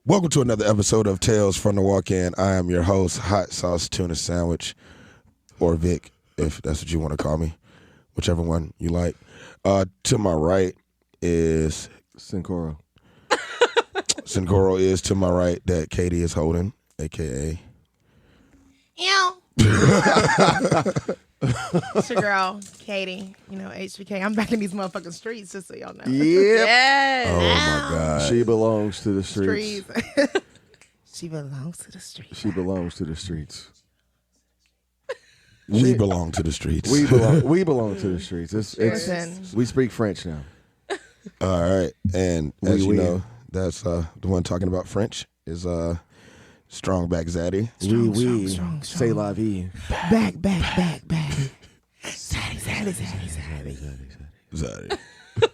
Welcome to another episode of Tales from the Walk-In. I am your host, Hot Sauce Tuna Sandwich, or Vic, if that's what you want to call me, whichever one you like. To my right is Sincoro. Sincoro is to my right that Katie is holding, a.k.a. It's your girl, Katie. You know, HBK. I'm back in these motherfucking streets, just so y'all know. Yep. Yes. Oh, my God. She belongs to the streets. She belongs to the streets. She belongs to the streets. We belong to the streets. We belong to the streets. It's we speak French now. All right. And as you know, that's the one talking about French is Strong Back Zaddy. Strong. C'est la vie. Back. Zaddy. Zaddy.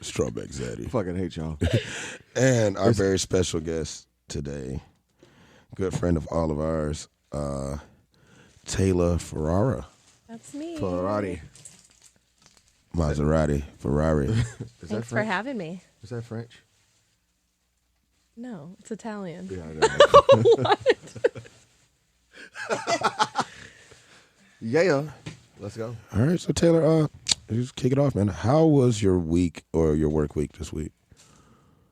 Strong Back Zaddy. Fucking hate y'all. And our very special guest today, good friend of all of ours, Taylor Ferrara. That's me. Ferrari. Maserati. Ferrari. Thanks for having me. Is that French? No, it's Italian. Yeah, I know. Yeah. Let's go. All right, so Taylor, just kick it off, man. How was your week or your work week this week?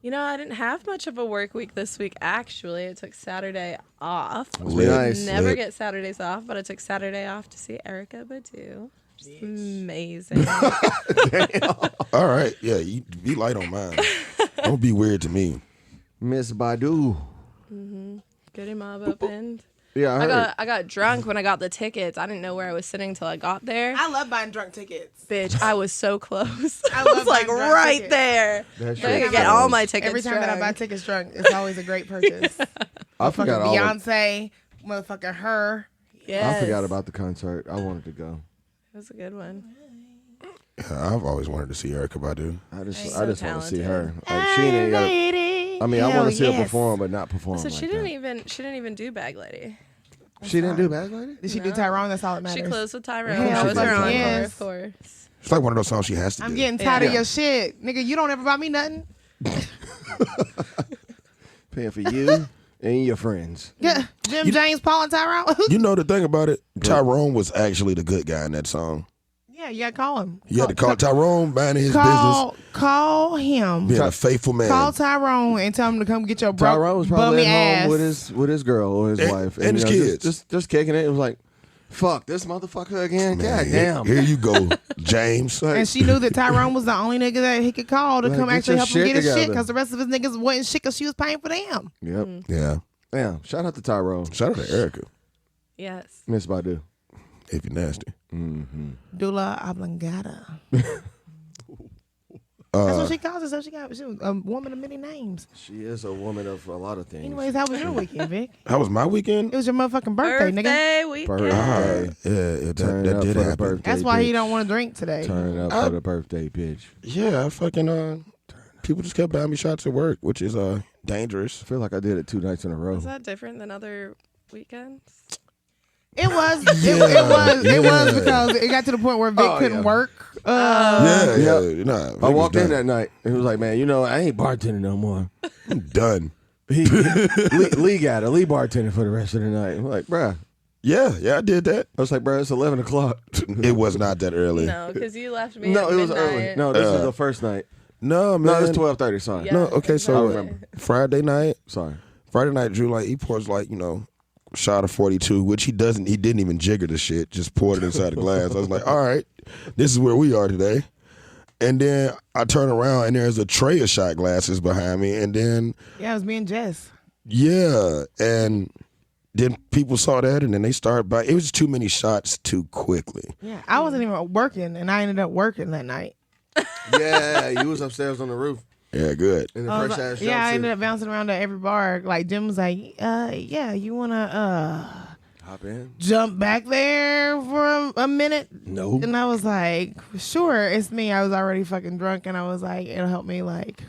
You know, I didn't have much of a work week this week, actually. I took Saturday off. Lit. Nice. Never get Saturdays off, but I took Saturday off to see Erica Badu. Just amazing. All right, yeah, you be light on mine. Don't be weird to me. Miss Badu. Goody Mob opened. Yeah, I heard. I got drunk when I got the tickets. I didn't know where I was sitting till I got there. I love buying drunk tickets. Bitch, I was so close. I I love was like buying drunk right tickets. there. That I shit could get is- all my tickets Every time that I buy drunk. tickets drunk, it's always a great purchase. I forgot all. Beyonce, motherfucking her. Yes. I forgot about the concert. I wanted to go. It was a good one. Yeah, I've always wanted to see Erica Badu. I just She's want so to see her. talented. Like, she ain't got. I mean, I want to see her yes. perform, but not perform. So like she didn't that. even do Bag Lady. She didn't do Bad Lady? Did she do Tyrone? That's all that matters. She closed with Tyrone. Hell, That was her fucking encore, yes. of course. It's like one of those songs she has to I'm do. getting tired of Yeah. your shit. Nigga, you don't ever buy me nothing. Paying for you and your friends. Yeah. Jim, James, Paul, and Tyrone. You know the thing about it? Tyrone was actually the good guy in that song. Yeah, you gotta call him. You had to call Tyrone, minding his Call him. business, being a faithful man. Call Tyrone and tell him to come get your Tyrone was probably bummy at ass. home with his girl or his wife. and his you know, kids. Just kicking it. It was like, fuck, this motherfucker again? Man, God damn. Here you go, James. Like, And she knew that Tyrone was the only nigga that he could call to Like, come get actually your help him shit get his shit together. because the rest of his niggas wasn't shit because she was paying for them. Yep. Yeah. Damn. Shout out to Tyrone. Shout out to Erica, Yes. Miss Badu. if you're nasty. Dula oblongata. That's what she calls herself. She was a woman of many names. She is a woman of a lot of things. Anyways, how was your weekend, Vic? How was my weekend? It was your motherfucking birthday, nigga. Weekend. Birthday. Yeah, Turn that up did for the happen. birthday, That's why he bitch. don't want to drink today. Turn up for the birthday, bitch. Yeah, I fucking people just kept buying me shots at work, which is dangerous. I feel like I did it 2 nights in a row. Is that different than other weekends? It was. Yeah, It was yeah. because it got to the point where Vic couldn't yeah. work. Yeah. Nah, I walked in that night and he was like, man, you know, I ain't bartending no more. I'm done. Lee got it. Lee bartending for the rest of the night. I'm like, bruh. Yeah, I did that. I was like, bruh, it's 11 o'clock. It was not that early. No, because you left me No, at it was midnight. early. No, this is the first night. No, man. No, it was 12:30. Sorry. Yeah. No, okay, so exactly. Friday night, Sorry. Drew, like, he pours, like, shot of 42, which he didn't even jigger the shit, just poured it inside the glass. I was like, all right, this is where we are today. And then I turn around and there's a tray of shot glasses behind me. And then, Yeah, it was me and Jess. yeah, and then people saw that and then they started buying. It was too many shots too quickly. Yeah, I wasn't even working, and I ended up working that night. Yeah, you was upstairs on the roof Yeah, good. in the I was fresh like- ass yeah, I jumpsuit. ended up bouncing around to every bar. Like Jim was like, yeah, you wanna Hop in. jump back there for a minute? No. And I was like, sure, it's me. I was already fucking drunk, and I was like, it'll help me like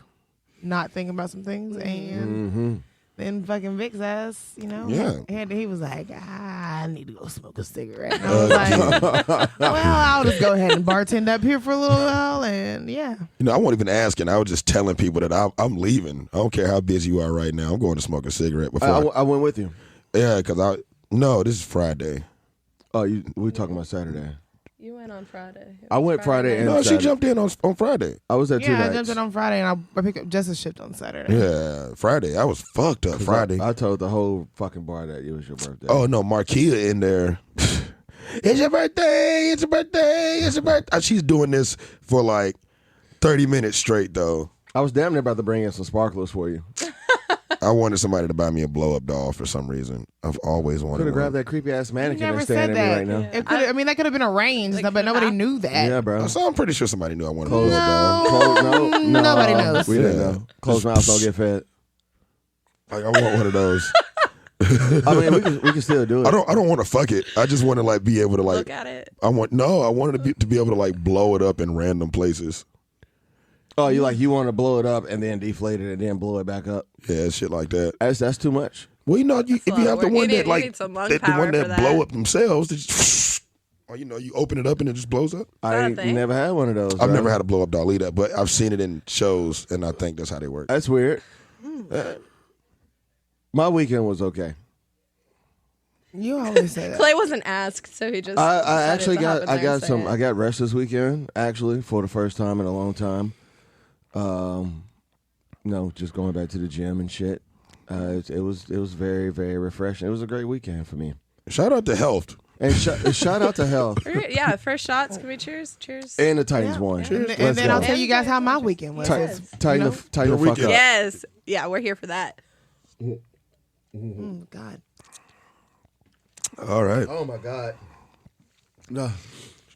not think about some things. And the in fucking Vic's ass, you know? Yeah. And he was like, I need to go smoke a cigarette. And I was like, well, I'll just go ahead and bartend up here for a little while. And yeah. You know, I wasn't even asking. I was just telling people that I'm leaving. I don't care how busy you are right now. I'm going to smoke a cigarette before. I went with you. Yeah, because no, this is Friday. Oh, we talking about Saturday. You went on Friday. I went Friday and No, she Saturday. jumped in on Friday. I was there 2 Yeah, nights. I jumped in on Friday and I picked up Justice shift on Saturday. Yeah, Friday. I was fucked up Friday. I told the whole fucking bar that it was your birthday. Oh no, Marquia in there. It's your birthday. It's your birthday. It's your birthday. She's doing this for like 30 minutes straight though. I was damn near about to bring in some sparklers for you. I wanted somebody to buy me a blow up doll for some reason. I've always wanted Could have one. grabbed that creepy ass You mannequin never that's said staring that. at me right now. It could. I mean, that could have been arranged, Like, but nobody knew that. Yeah, bro. So I'm pretty sure somebody knew I wanted a Close blow up doll. No, Nobody knows. We didn't Yeah. know. Closed mouths don't get fed. Like I want one of those. I mean, we can still do it. I don't want to fuck it. I just want to like be able to like. Look at it. I wanted to be able to like blow it up in random places. Oh, you want to blow it up and then deflate it and then blow it back up? Yeah, shit like that. That's too much. Well, you know, if a you lot have of the work. one You that need like some lung the power one that for that. blow up themselves, that just, or you open it up and it just blows up. I that a ain't thing? never had one of those. I've bro. never had a blow up doll either, but I've seen it in shows, and I think that's how they work. That's weird. My weekend was okay. You always say that. Clay wasn't asked, so he just. I decided actually to hop in there and say it. I got rest this weekend actually for the first time in a long time. Just going back to the gym and shit. It was very, very refreshing. It was a great weekend for me. Shout out to Health. And shout out to Health Yeah, first shots. Can we cheers? Cheers. and the Titans won. And Let's then I'll go. tell you guys how my weekend was. Yes. Tighten You know? the fuck Good up. weekend. Yes. Yeah, we're here for that. God. All right. Oh my God. No.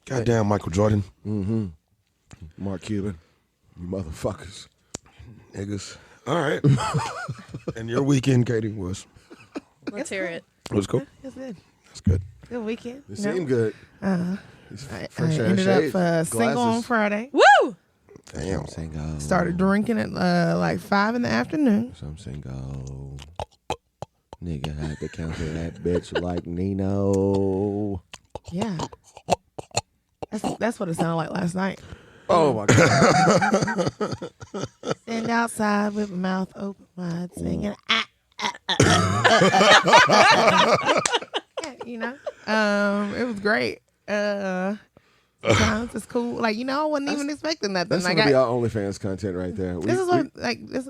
Goddamn, Michael Jordan. Mark Cuban. You motherfuckers. Niggas. All right. And your weekend, Katie, was Let's hear it. cool. It's good. That's good. Good weekend. It You know? seemed good. I Fresh ass ended shades, up single on glasses. Friday. Woo! Damn. Single. Started drinking at like 5 in the afternoon. So I'm single. Nigga had to cancel that bitch like Nino. Yeah. That's what it sounded like last night. Oh my God. Stand outside with my mouth open wide, singing. Yeah, it was great. Sometimes it's cool. Like, I wasn't even expecting nothing. That's Like, gonna be our OnlyFans content right there. this is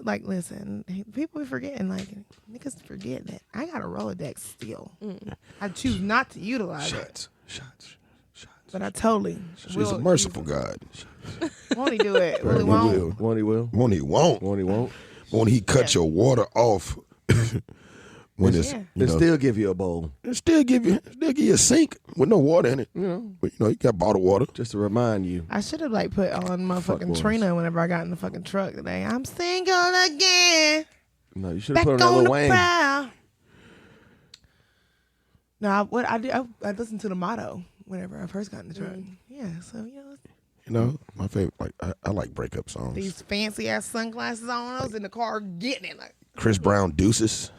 like, listen, people be forgetting, like, niggas forget that I got a Rolodex still. I choose not to utilize it, Shots. but I totally She's a merciful God. won't he do it? Really won't. Will. Won't he will? Won't he won't. Won't he won't? Won't he cut your water off when it's Yeah. And still give you a bowl. and still give you a sink with no water in it. But you got bottled water. Just to remind you. I should have put on motherfucking boys. Trina whenever I got in the fucking truck today. I'm single again. No, you should have Back put on that on the Lil Wayne. prowl. No, what I did, I listened to the motto whenever I first got in the truck. Yeah, so My favorite, I like breakup songs. these fancy ass sunglasses on. I was in the car getting it like Chris Brown, Deuces,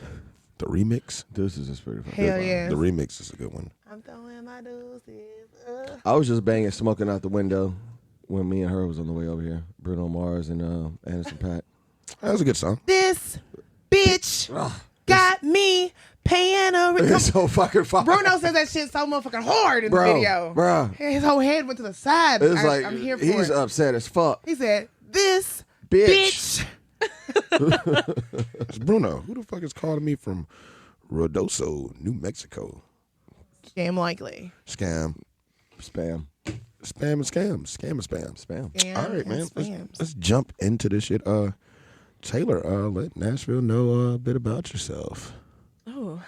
the remix. Deuces is pretty fun. hell yeah. The remix is a good one. I'm throwing my deuces. I was just banging smoking out the window when me and her was on the way over here. Bruno Mars and Anderson .Paak. That was a good song. This bitch got me paying a It's so fucking fire. Bruno says that shit so motherfucking hard in the Bro, video. bro. His whole head went to the side. It was like I'm here for he's it. upset as fuck. He said, "This Bitch. bitch." It's Bruno. Who the fuck is calling me from Ruidoso, New Mexico? Damn likely. Scam. Spam. Spam and scam. Scam and spam. Spam. Scam All right, and man. spams. Let's jump into this shit. Taylor, let Nashville know a bit about yourself. Oh.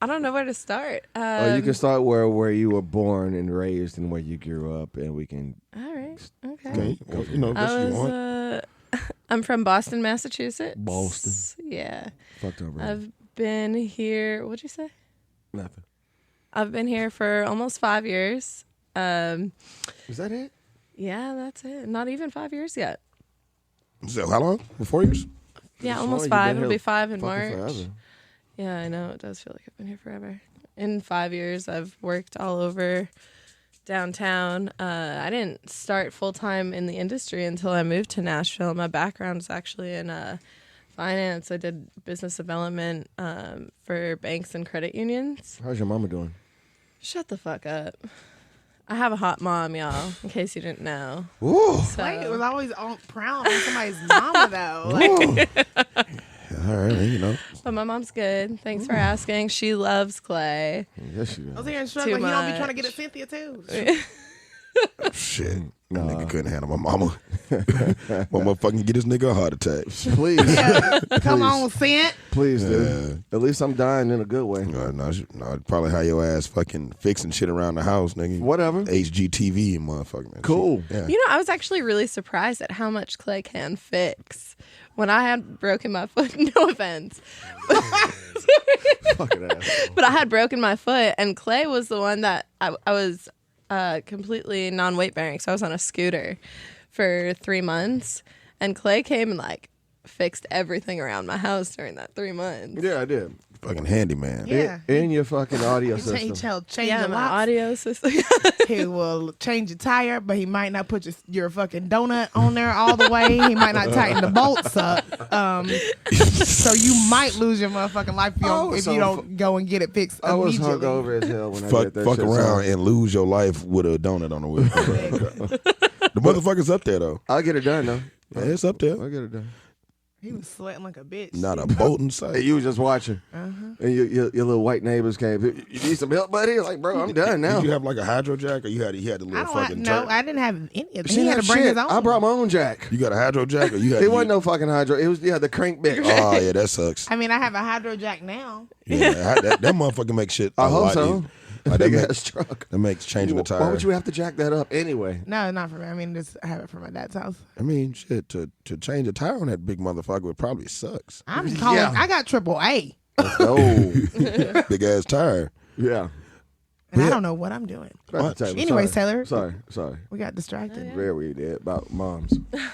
I don't know where to start. You can start where you were born and raised and where you grew up, and we can. All right. Okay. Okay. Well, I what you want. was. I'm from Boston, Massachusetts. Boston. Yeah. Fucked over. I've been here. What'd you say? Nothing. I've been here for almost 5 years. Is that it? Yeah, that's it. Not even 5 years yet. So how long? 4 years? Yeah, As long as almost you've 5. been It'll here be 5 in fucking March. forever. Yeah, I know. It does feel like I've been here forever. In 5 years, I've worked all over downtown. I didn't start full-time in the industry until I moved to Nashville. My background is actually in finance. I did business development for banks and credit unions. How's your mama doing? Shut the fuck up. I have a hot mom, y'all, in case you didn't know. Ooh. So, Like, it was always proud of somebody's mama, though. Like, All right, you know. but my mom's good. Thanks for asking. She loves Clay. Yes, she I was does. hearing struggling. Too He don't be trying to much. get at Cynthia, too. Shit. Nah. Nigga couldn't handle my mama. My motherfucking get this nigga a heart attack. Please. Yeah. Come on, Cint. Please, dude. At least I'm dying in a good way. No, probably how your ass fucking fixing shit around the house, nigga. Whatever. HGTV, motherfucker. Man. Cool. Shit. Yeah. You know, I was actually really surprised at how much Clay can fix. When I had broken my foot, no offense, Fucking ass. but I had broken my foot, and Clay was the one that I was completely non-weight bearing, so I was on a scooter for 3 months, and Clay came and like fixed everything around my house during that 3 months. Yeah, I did. Fucking handyman. Yeah. In your fucking audio Change system. your My locks. audio system. He will change your tire, but he might not put your fucking donut on there all the way. He might not tighten the bolts up. So you might lose your motherfucking life if you don't go and get it fixed I was immediately. hungover as hell when I Fuck did that fuck shit. around So and lose your life with a donut on the wheel. The motherfucker's up there though. I'll get it done, though. Yeah, it's up there. I'll get it done. He was sweating like a bitch. Not a bolt in Hey, sight. you was just watching. And your little white neighbors came. You need some help, buddy? Like, bro, I'm done now. Did you have like a hydro jack or he had the I little don't fucking no, turret? I didn't have any of it. She He had had to bring shit. his own. I brought my own jack. You got a hydro jack or you had It wasn't no fucking hydro. It was the crank bit. Oh yeah, that sucks. I mean, I have a hydro jack now. Yeah, that motherfucker makes shit. I a hope lot so. easier. Like, Big that, ass truck. makes changing the tire. Why would you have to jack that up anyway? No, not for me. I mean, just I have it from my dad's house. I mean, shit, to change a tire on that big motherfucker would probably sucks. I'm calling. Yeah. I got AAA, Oh, Big ass tire. yeah. and I Yeah. don't know what I'm doing. Back to Taylor. Anyways, Sorry. Taylor. Sorry. We got distracted. Very did about moms. That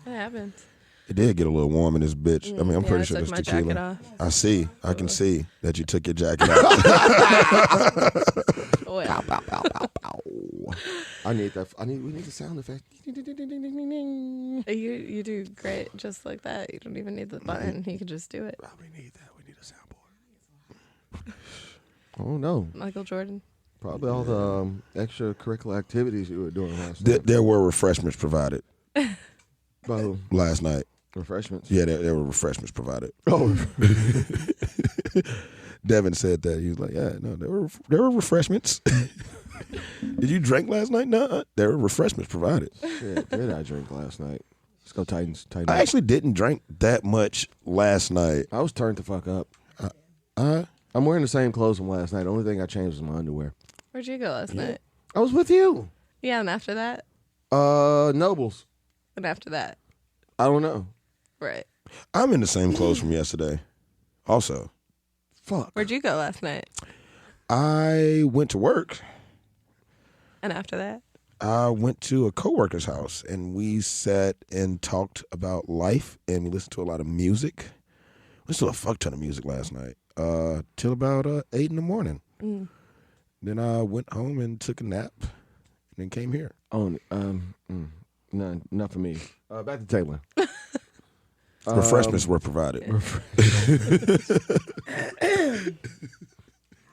happens. It did get a little warm in this bitch. I mean, I'm Yeah, pretty I sure took that's my tequila. jacket off. I see. I can see that you took your jacket off. Boy. I need that. We need the sound effect. You do great just like that. You don't even need the button. You can just do it. Probably need that. We need a soundboard. Oh no. Michael Jordan. Probably all the extracurricular activities you were doing last night. There were refreshments provided By who? last night. Refreshments. Yeah, there were refreshments provided. Oh, Devin said that. He was like, yeah, no, there were refreshments. Did you drink last night? No, there were refreshments provided. shit. Did I drink last night? Let's go tighten I up. actually didn't drink that much last night. I was turned the fuck up. I I'm wearing the same clothes from last night. The only thing I changed was my underwear. Where'd you go last night? I was with you. Yeah, and after that? Nobles. And after that. I don't know. Right. I'm in the same clothes from yesterday. Also, Fuck. Where'd you go last night? I went to work. And after that? I went to a coworker's house and we sat and talked about life and we listened to a lot of music. We listened to a fuck ton of music last night till about 8 in the morning. Then I went home and took a nap and then came here. Oh, no, not for me. Back to Taylor. Refreshments were provided.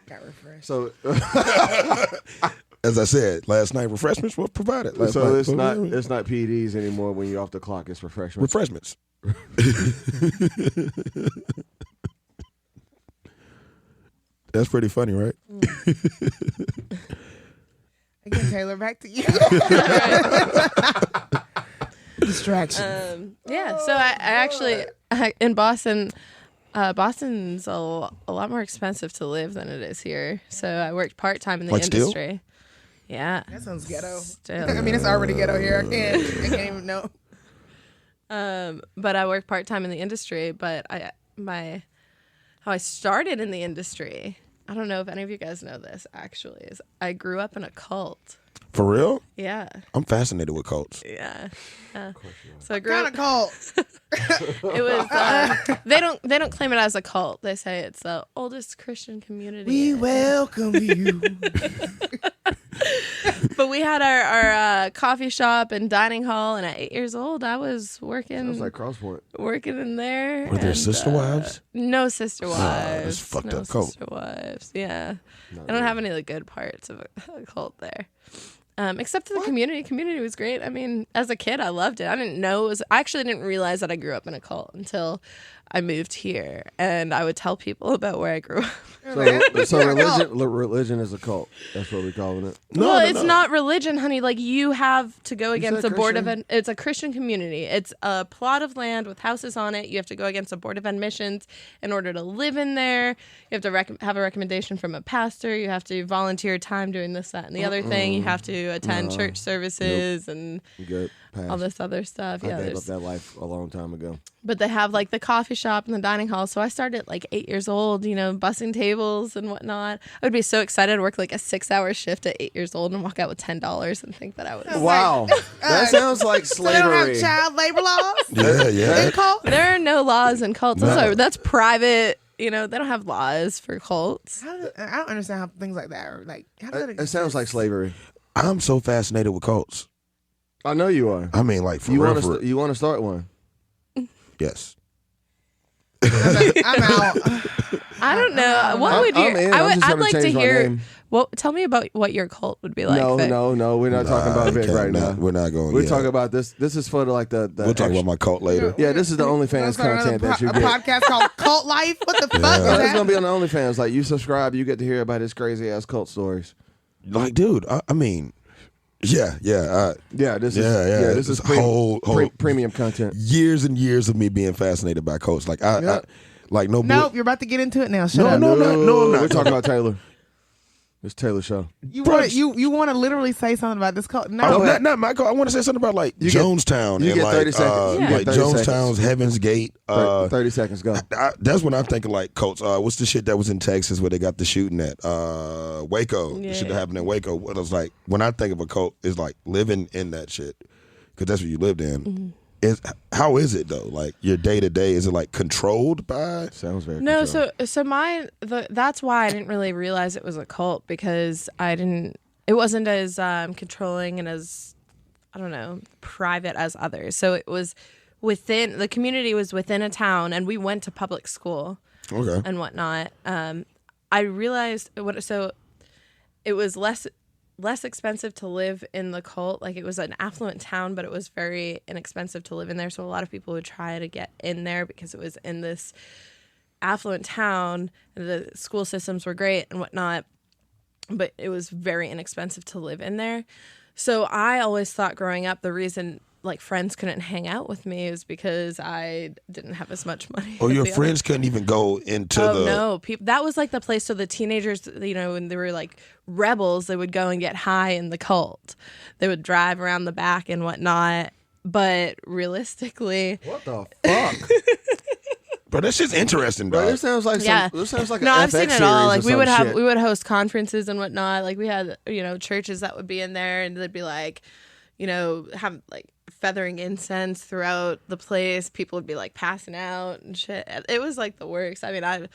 Got refreshed. So, As I said, last night refreshments were provided. Last so night. it's not PEDs anymore. When you're off the clock, it's refreshments. refreshments. That's pretty funny, right? Again, Taylor, back to you. Distraction. Yeah, so I actually, in Boston, Boston's a lot more expensive to live than it is here. So I worked part-time in the Like still? industry. Yeah. That sounds ghetto. Still. I mean, it's already ghetto here. I can't even know. But I work part-time in the industry, but how I started in the industry I don't know if any of you guys know this, actually, is I grew up in a cult. For real? Yeah. I'm fascinated with cults. Yeah. So I grew Kind up. of cult. It was. They don't claim it as a cult. They say it's the oldest Christian community. We welcome you. But we had our coffee shop and dining hall, and at 8 years old, I was working. Sounds like Crosspoint. Working in there. Were there sister wives? No sister wives. that's fucked no up cult. sister wives. Yeah. I don't have any of the good parts of a cult there. Except for the community. Community was great. I mean, as a kid, I loved it. I didn't know I actually didn't realize that I grew up in a cult until I moved here, and I would tell people about where I grew up. So religion is a cult. That's what we're calling it. No, It's not religion, honey. Like, you have to go against said a board of Christian? it's a Christian community. It's a plot of land with houses on it. You have to go against a board of admissions in order to live in there. You have to have a recommendation from a pastor. You have to volunteer time doing this, that, and the other thing. You have to attend church services and You good? Pass. all this other stuff. I Yeah, gave up that life a long time ago. but they have like the coffee shop and the dining hall. So I started at like 8 years old, bussing tables and whatnot. I would be so excited to work like a 6-hour shift at 8 years old and walk out with $10 and think that I was. Wow, that sounds like So they don't slavery. have child labor laws? Yeah. In cult? There are no laws in cults. No. That's private. They don't have laws for cults. I don't understand how things like that are. Like, how does that It sounds like slavery. I'm so fascinated with cults. I know you are. I mean, like, for You real, want for to real. you want to start one? Yes. I'm out. I don't know. What would you? I'm in. I'm just I'd gonna like to change my hear. name. Well, tell me about what your cult would be like. Vic. No, we're not talking about Vic right now. We're not going. We're yeah. talking about this. This is for the We'll talk about my cult later. Yeah, this is the OnlyFans content that you a get. podcast called Cult Life? What the fuck is No, it's that? gonna be on the OnlyFans. Like, you subscribe, you get to hear about his crazy ass cult stories. Like, dude, I mean, yeah. This It's is whole premium content. years and years of me being fascinated by cults. Like, I like no. Nope, you're about to get into it now. Shut up. No, I'm not. We're talking about Taylor. It's Taylor's show. You want to literally say something about this cult? No, Oh, not my cult. I want to say something about like You get- Jonestown you and get like 30 seconds. You like get 30 Jonestown's seconds. Heaven's Gate. 30 seconds, go. That's when I'm thinking like cults. What's the shit that was in Texas where they got the shooting at Waco? Yeah. The shit that happened in Waco. What I was like, when I think of a cult, is like living in that shit because that's what you lived in. Mm-hmm. How is it though? Like your day to day, is it like controlled by? Sounds very No, controlled. so that's why I didn't really realize it was a cult, because it wasn't as controlling and as, I don't know, private as others. So it was the community was within a town, and we went to public school Okay. and whatnot. I realized it was less expensive to live in the cult. Like, it was an affluent town, but it was very inexpensive to live in there. So a lot of people would try to get in there because it was in this affluent town, and the school systems were great and whatnot, but it was very inexpensive to live in there. So I always thought growing up, the reason like friends couldn't hang out with me is because I didn't have as much money. Or as your the friends couldn't even go into Oh the. no! That was like the place. So the teenagers, when they were like rebels, they would go and get high in the cult. They would drive around the back and whatnot. But realistically, What the fuck? But that's just interesting, Bro, dog. this sounds like yeah. this sounds like No, an I've FX seen it series all. or Like we some would shit. host conferences and whatnot. Like we had churches that would be in there, and they'd be like, have like feathering incense throughout the place. People would be like passing out and shit. It was like the works. I mean, I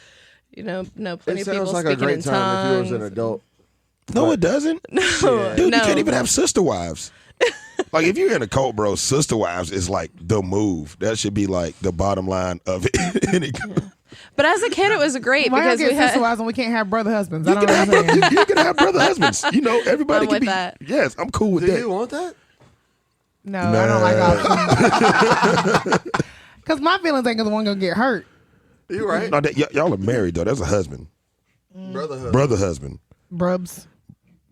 know plenty It of people sounds like a speaking in great time if you was an tongues. adult. No, it doesn't. No, Dude, no. you can't even have sister wives. Like, if you're in a cult, bro, sister wives is like the move. That should be like the bottom line of it. But as a kid, it was great Why because y'all we get sister had. wives and we can't have brother husbands? I You don't can, have, understand. you can have brother husbands. Everybody I'm can with be. that. Yes, I'm cool with Do that. you want that? No, I don't like options. Because my feelings ain't the one gonna get hurt. You right. No, y'all are married though. That's a husband, Brotherhood. brother husband, Brubs.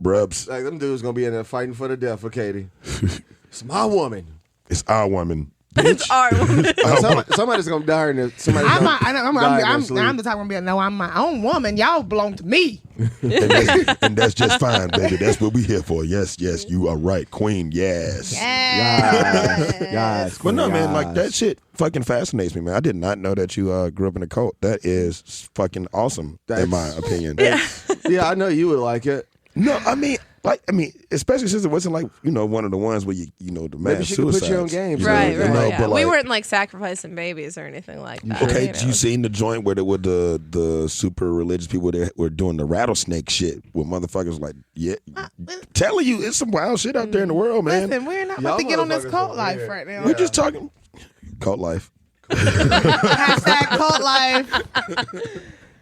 brubs. Like, them dudes gonna be in there fighting for the death for Katie. It's my woman. It's our woman. It's our woman. Somebody's gonna die in this. Somebody's I'm gonna the type to be like, no, I'm my own woman. Y'all belong to me. and that's just fine, baby. That's what we here for. Yes, you are right, Queen. Yes. Yes. But no, man, like that shit fucking fascinates me, man. I did not know that you grew up in a cult. That is fucking awesome, in my opinion. Yeah, I know you would like it. No, I mean, especially since it wasn't like, one of the ones where the mass Maybe she could suicides. put you on game. Right. Yeah. But We weren't like sacrificing babies or anything like that. Okay, you seen the joint where the super religious people that were doing the rattlesnake shit where motherfuckers like, telling you it's some wild shit out there in the world, man. Listen, we're not about to get on this cult life right now. We're just talking cult life. Hashtag cult life.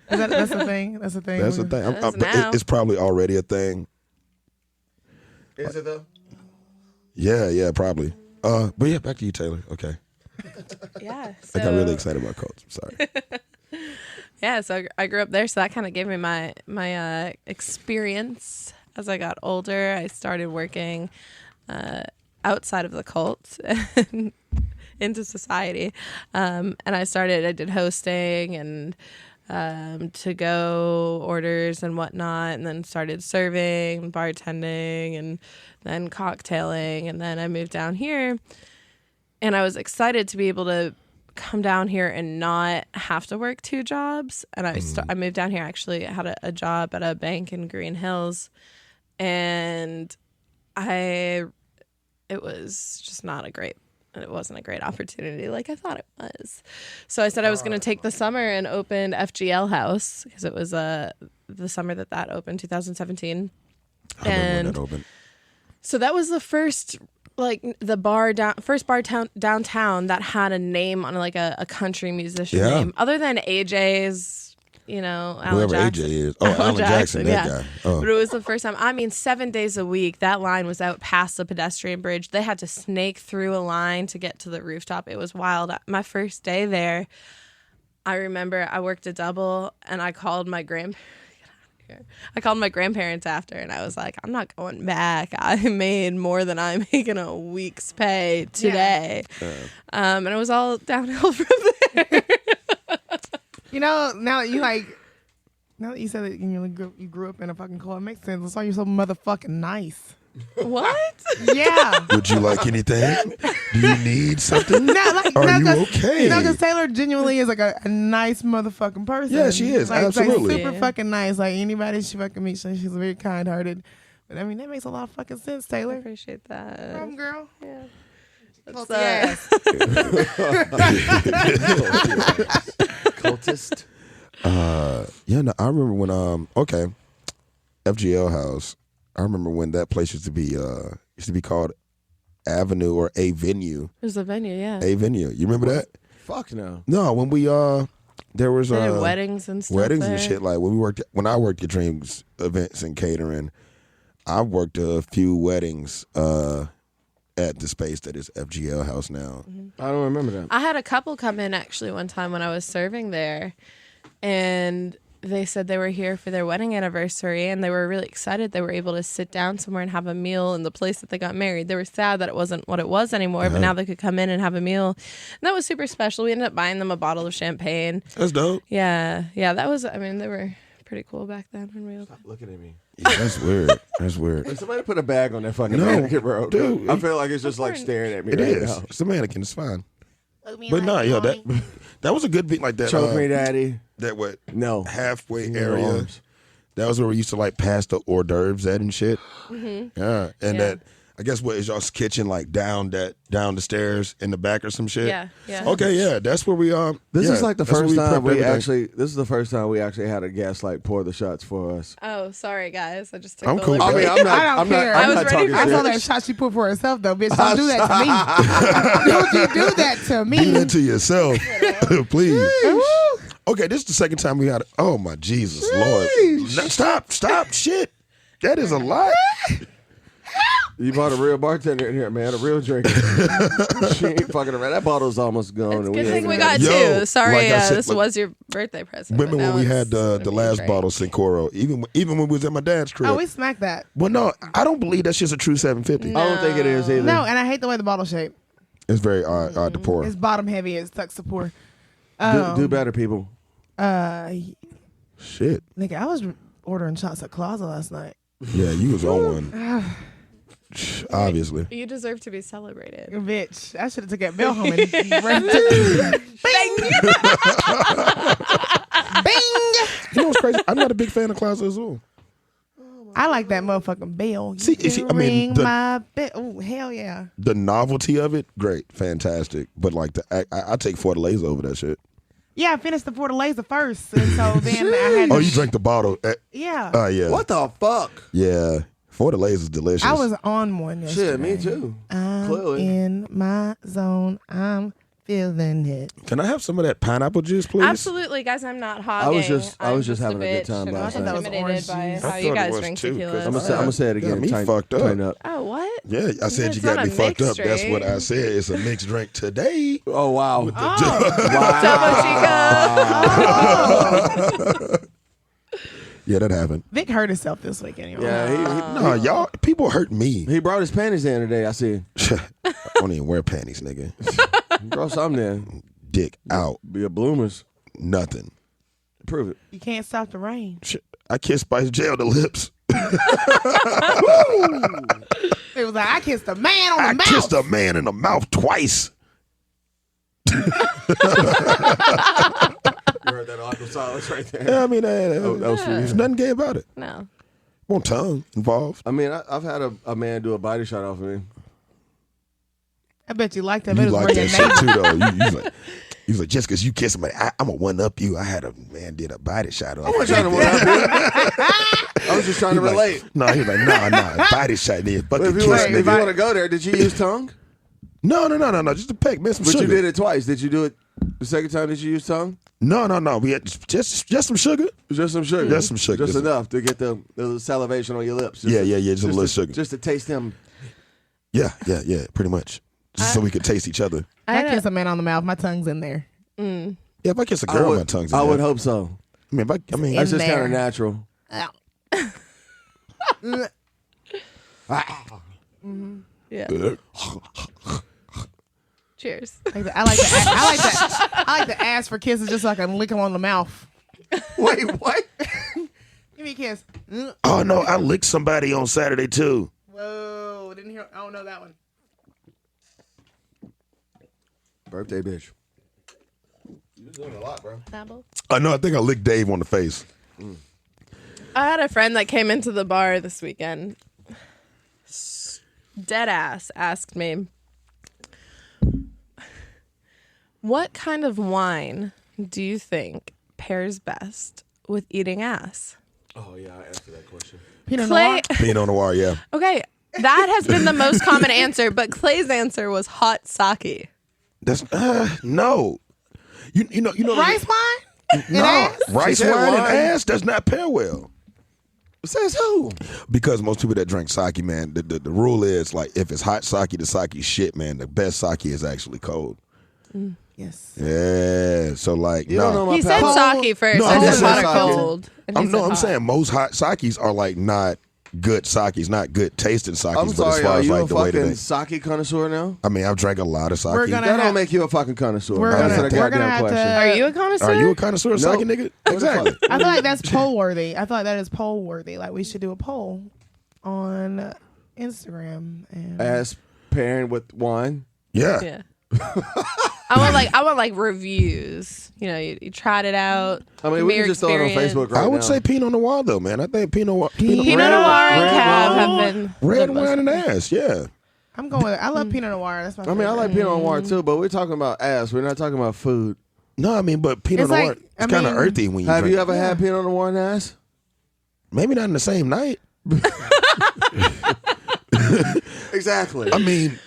That's the thing. That's the thing. That's the thing. now. It's probably already a thing. Is it though? Yeah, probably. But yeah, back to you, Taylor. Okay. Yeah. I got really excited about cults. I'm sorry. Yeah, so I grew up there, so that kind of gave me my experience. As I got older, I started working outside of the cult and into society, and I did hosting and to-go orders and whatnot, and then started serving, bartending, and then cocktailing, and then I moved down here, and I was excited to be able to come down here and not have to work 2 jobs. And I moved down here, actually. I had a job at a bank in Green Hills, and it was just it wasn't a great opportunity like I thought it was. So I said I was going to take the summer and opened FGL House, because it was the summer that opened, 2017. I remember when that opened. So that was the first downtown that had a name on like a country musician name, other than AJ's. Alan Whoever Jackson. AJ is. Oh, Alan Jackson, that guy. Oh. But it was the first time. 7 days a week, that line was out past the pedestrian bridge. They had to snake through a line to get to the rooftop. It was wild. My first day there, I remember I worked a double, and I called my grandparents after, and I was like, I'm not going back. I made more than I'm making a week's pay today. Yeah. And it was all downhill from there. Now that you said that you grew up in a fucking cult, it makes sense. That's why you're so motherfucking nice. What? Yeah. Would you like anything? Do you need something? Are you okay? Because Taylor genuinely is like a nice motherfucking person. Yeah, she is. Absolutely. Like super fucking nice. Like anybody she fucking meets, she's very kind hearted. But that makes a lot of fucking sense, Taylor. I appreciate that. Come, girl. Yeah. Cultist. I remember when FGL House. I remember when that place used to be called Avenue or A Venue. It was a venue, yeah. A Venue. You remember that? Fuck no. No, when we there was they did weddings and stuff. Weddings there. and shit. Like when I worked at Dreams Events and Catering, I worked a few weddings at the space that is FGL House now. Mm-hmm. I don't remember that. I had a couple come in actually one time when I was serving there, and they said they were here for their wedding anniversary, and they were really excited they were able to sit down somewhere and have a meal in the place that they got married. They were sad that it wasn't what it was anymore, but now they could come in and have a meal. And that was super special. We ended up buying them a bottle of champagne. That's dope. Yeah, that was, they were pretty cool back then when we opened. Stop looking at me. Yeah, that's weird. That's weird. Hey, somebody put a bag on that fucking mannequin, bro. Dude, I feel like it's just like staring at me It right is. now. It's a mannequin. It's fine. But no, that was a good beat like that. Choke me, daddy. That what? No. Halfway In your area. arms. That was where we used to like pass the hors d'oeuvres at and shit. Mm-hmm. Yeah, and that I guess what is y'all's kitchen like down the stairs in the back or some shit. Yeah. Okay, yeah, that's where we This is like the first time prepped everything. this is the first time we actually had a guest like pour the shots for us. Oh, sorry guys. I just took I'm the cool. liberty. I mean, I'm not I was not ready talking for I saw shit. that shot she put for herself, though, bitch. Don't do that to me. Don't you do that to me. Do that to yourself, please. Okay, this is the second time we had. Oh my Jesus, Lord! No, stop, shit. That is a lot. You brought a real bartender in here, man. A real drinker. She ain't fucking around. That bottle's almost gone. It's a and good thing ain't we got got Yo, two. Sorry, like I said, this was your birthday present. Remember but when we now had it's the gonna be last great. bottle Sincoro? Even when we was at my dad's crib. Oh, we smacked that. Well, no, I don't believe that's just a true 750. I don't think it is either. No, and I hate the way the bottle shaped. It's very odd to pour. It's bottom heavy. It sucks to pour. Do better, people. Shit. Nigga, I was ordering shots at Closet last night. Yeah, you was on one. Obviously. You deserve to be celebrated. Bitch, I should have took that bell home and Bing! You know what's crazy? I'm not a big fan of Closet Azul. I like that motherfucking bell. See, I mean, ring my bell. Oh, hell yeah. The novelty of it, great, fantastic. But like, I take Fortaleza over that shit. Yeah, I finished the Fortaleza first, and so then I had to... Oh, you drank the bottle? Yeah. Yeah. What the fuck? Yeah. Fortaleza is delicious. I was on one yesterday. Shit, me too. I'm Clearly. in my zone. I'm feeling it. Can I have some of that pineapple juice, please? Absolutely, guys. I'm not hogging. I was just having a good time I'm last night. I thought that was intimidated orange by juice. how I you thought it guys was drink too, tequila. 'cause I'm gonna say it again. Got me Tighten- fucked up. tighten up. Oh, what? Yeah, I said It's you got not me a fucked mixed up. That's what I drink. said. It's a mixed drink today. Oh wow! Double Chica. Yeah, that happened. Vic hurt himself this week anyway. Yeah, No, y'all, people hurt me. he brought his panties in today. I see. I don't even wear panties, nigga. He brought something in. Dick out. Be a bloomers. Nothing. Prove it. You can't stop the rain. Shit. I kissed Spice J on the lips. It was like, I kissed a man on the I mouth. kissed a man in the mouth twice. You heard that awkward silence right there. Yeah, I mean, that was for there's you. nothing gay about it. No. Won't tongue involved. I mean, I've had a man do a body shot off of me. I bet you liked that. You But it was like really that shit amazing. too, though. You was like, just because you kissed somebody, I'm going to one up you. I had a man did a body shot on I wasn't trying to one up you. I was just trying to relate. No, he was like, nah, body shot. Then But fucking if you kiss want nigga. to go there, did you use tongue? No, just a peck, man, some But sugar. you did it twice. Did you do it the second time? Did you use tongue? No, we had just some sugar. Just some sugar. Just some sugar. Just enough to get the salivation on your lips. Yeah, just a little sugar. Just to taste them. Yeah, pretty much. Just so we could taste each other. I kissed a man on the mouth. My tongue's in there. Yeah, if I kiss a girl, my tongue's in I there. would hope so. I mean, That's in just there. kind of natural. Yeah. Cheers. I like to ask for kisses just so I can lick them on the mouth. Wait, what? Give me a kiss. Oh no, I licked somebody on Saturday too. Whoa, didn't hear. I don't know that one. Birthday bitch. You was doing a lot, bro. Apple. I know. I think I licked Dave on the face. I had a friend that came into the bar this weekend. Dead ass asked me, what kind of wine do you think pairs best with eating ass? Oh yeah, I answered that question. Pinot Clay, Noir. Pinot Noir, yeah. okay, that has been the most common answer, but Clay's answer was hot sake. That's no. You know Rice wine? No, ass? rice She said wine and wine. ass does not pair well. Says who? Because most people that drink sake, man, the rule is like if it's hot sake, the sake is shit, man. The best sake is actually cold. Yes. Yeah, so like You don't know my He said palate. sake first. No, I I'm said saying hot or sake. cold. And he said I'm hot. saying most hot sakes are like not good sakes, not good tasting sakes. I'm but sorry, as far are as you like a the way fucking that sake connoisseur now? I mean, I've drank a lot of sake. We're gonna That don't have- make you a fucking connoisseur. We're Answer gonna- the we're gonna goddamn have to- question. Are you a connoisseur? Are you a connoisseur of sake, Nope. nigga? Exactly. I feel like that's poll worthy. I feel like that is poll worthy. Like we should do a poll on Instagram and Ass pairing with wine? Yeah. Yeah. I want like reviews. You know, you tried it out. I mean, give we me can your just throw it on experience. Facebook right I would now. say Pinot Noir though, man. I think Pinot Noir, Pinot Pinot Noir and red Cab wine. have been red the most- wine and ass. Yeah. I'm going with I love Pinot Noir. That's my I mean, I favorite. like Pinot Noir too, but we're talking about ass. We're not talking about food. No, I mean, but Pinot It's Noir, like- it's I kind of mean- earthy when you Have drink. you ever had Pinot Noir and ass? Maybe not in the same night. Exactly. I mean,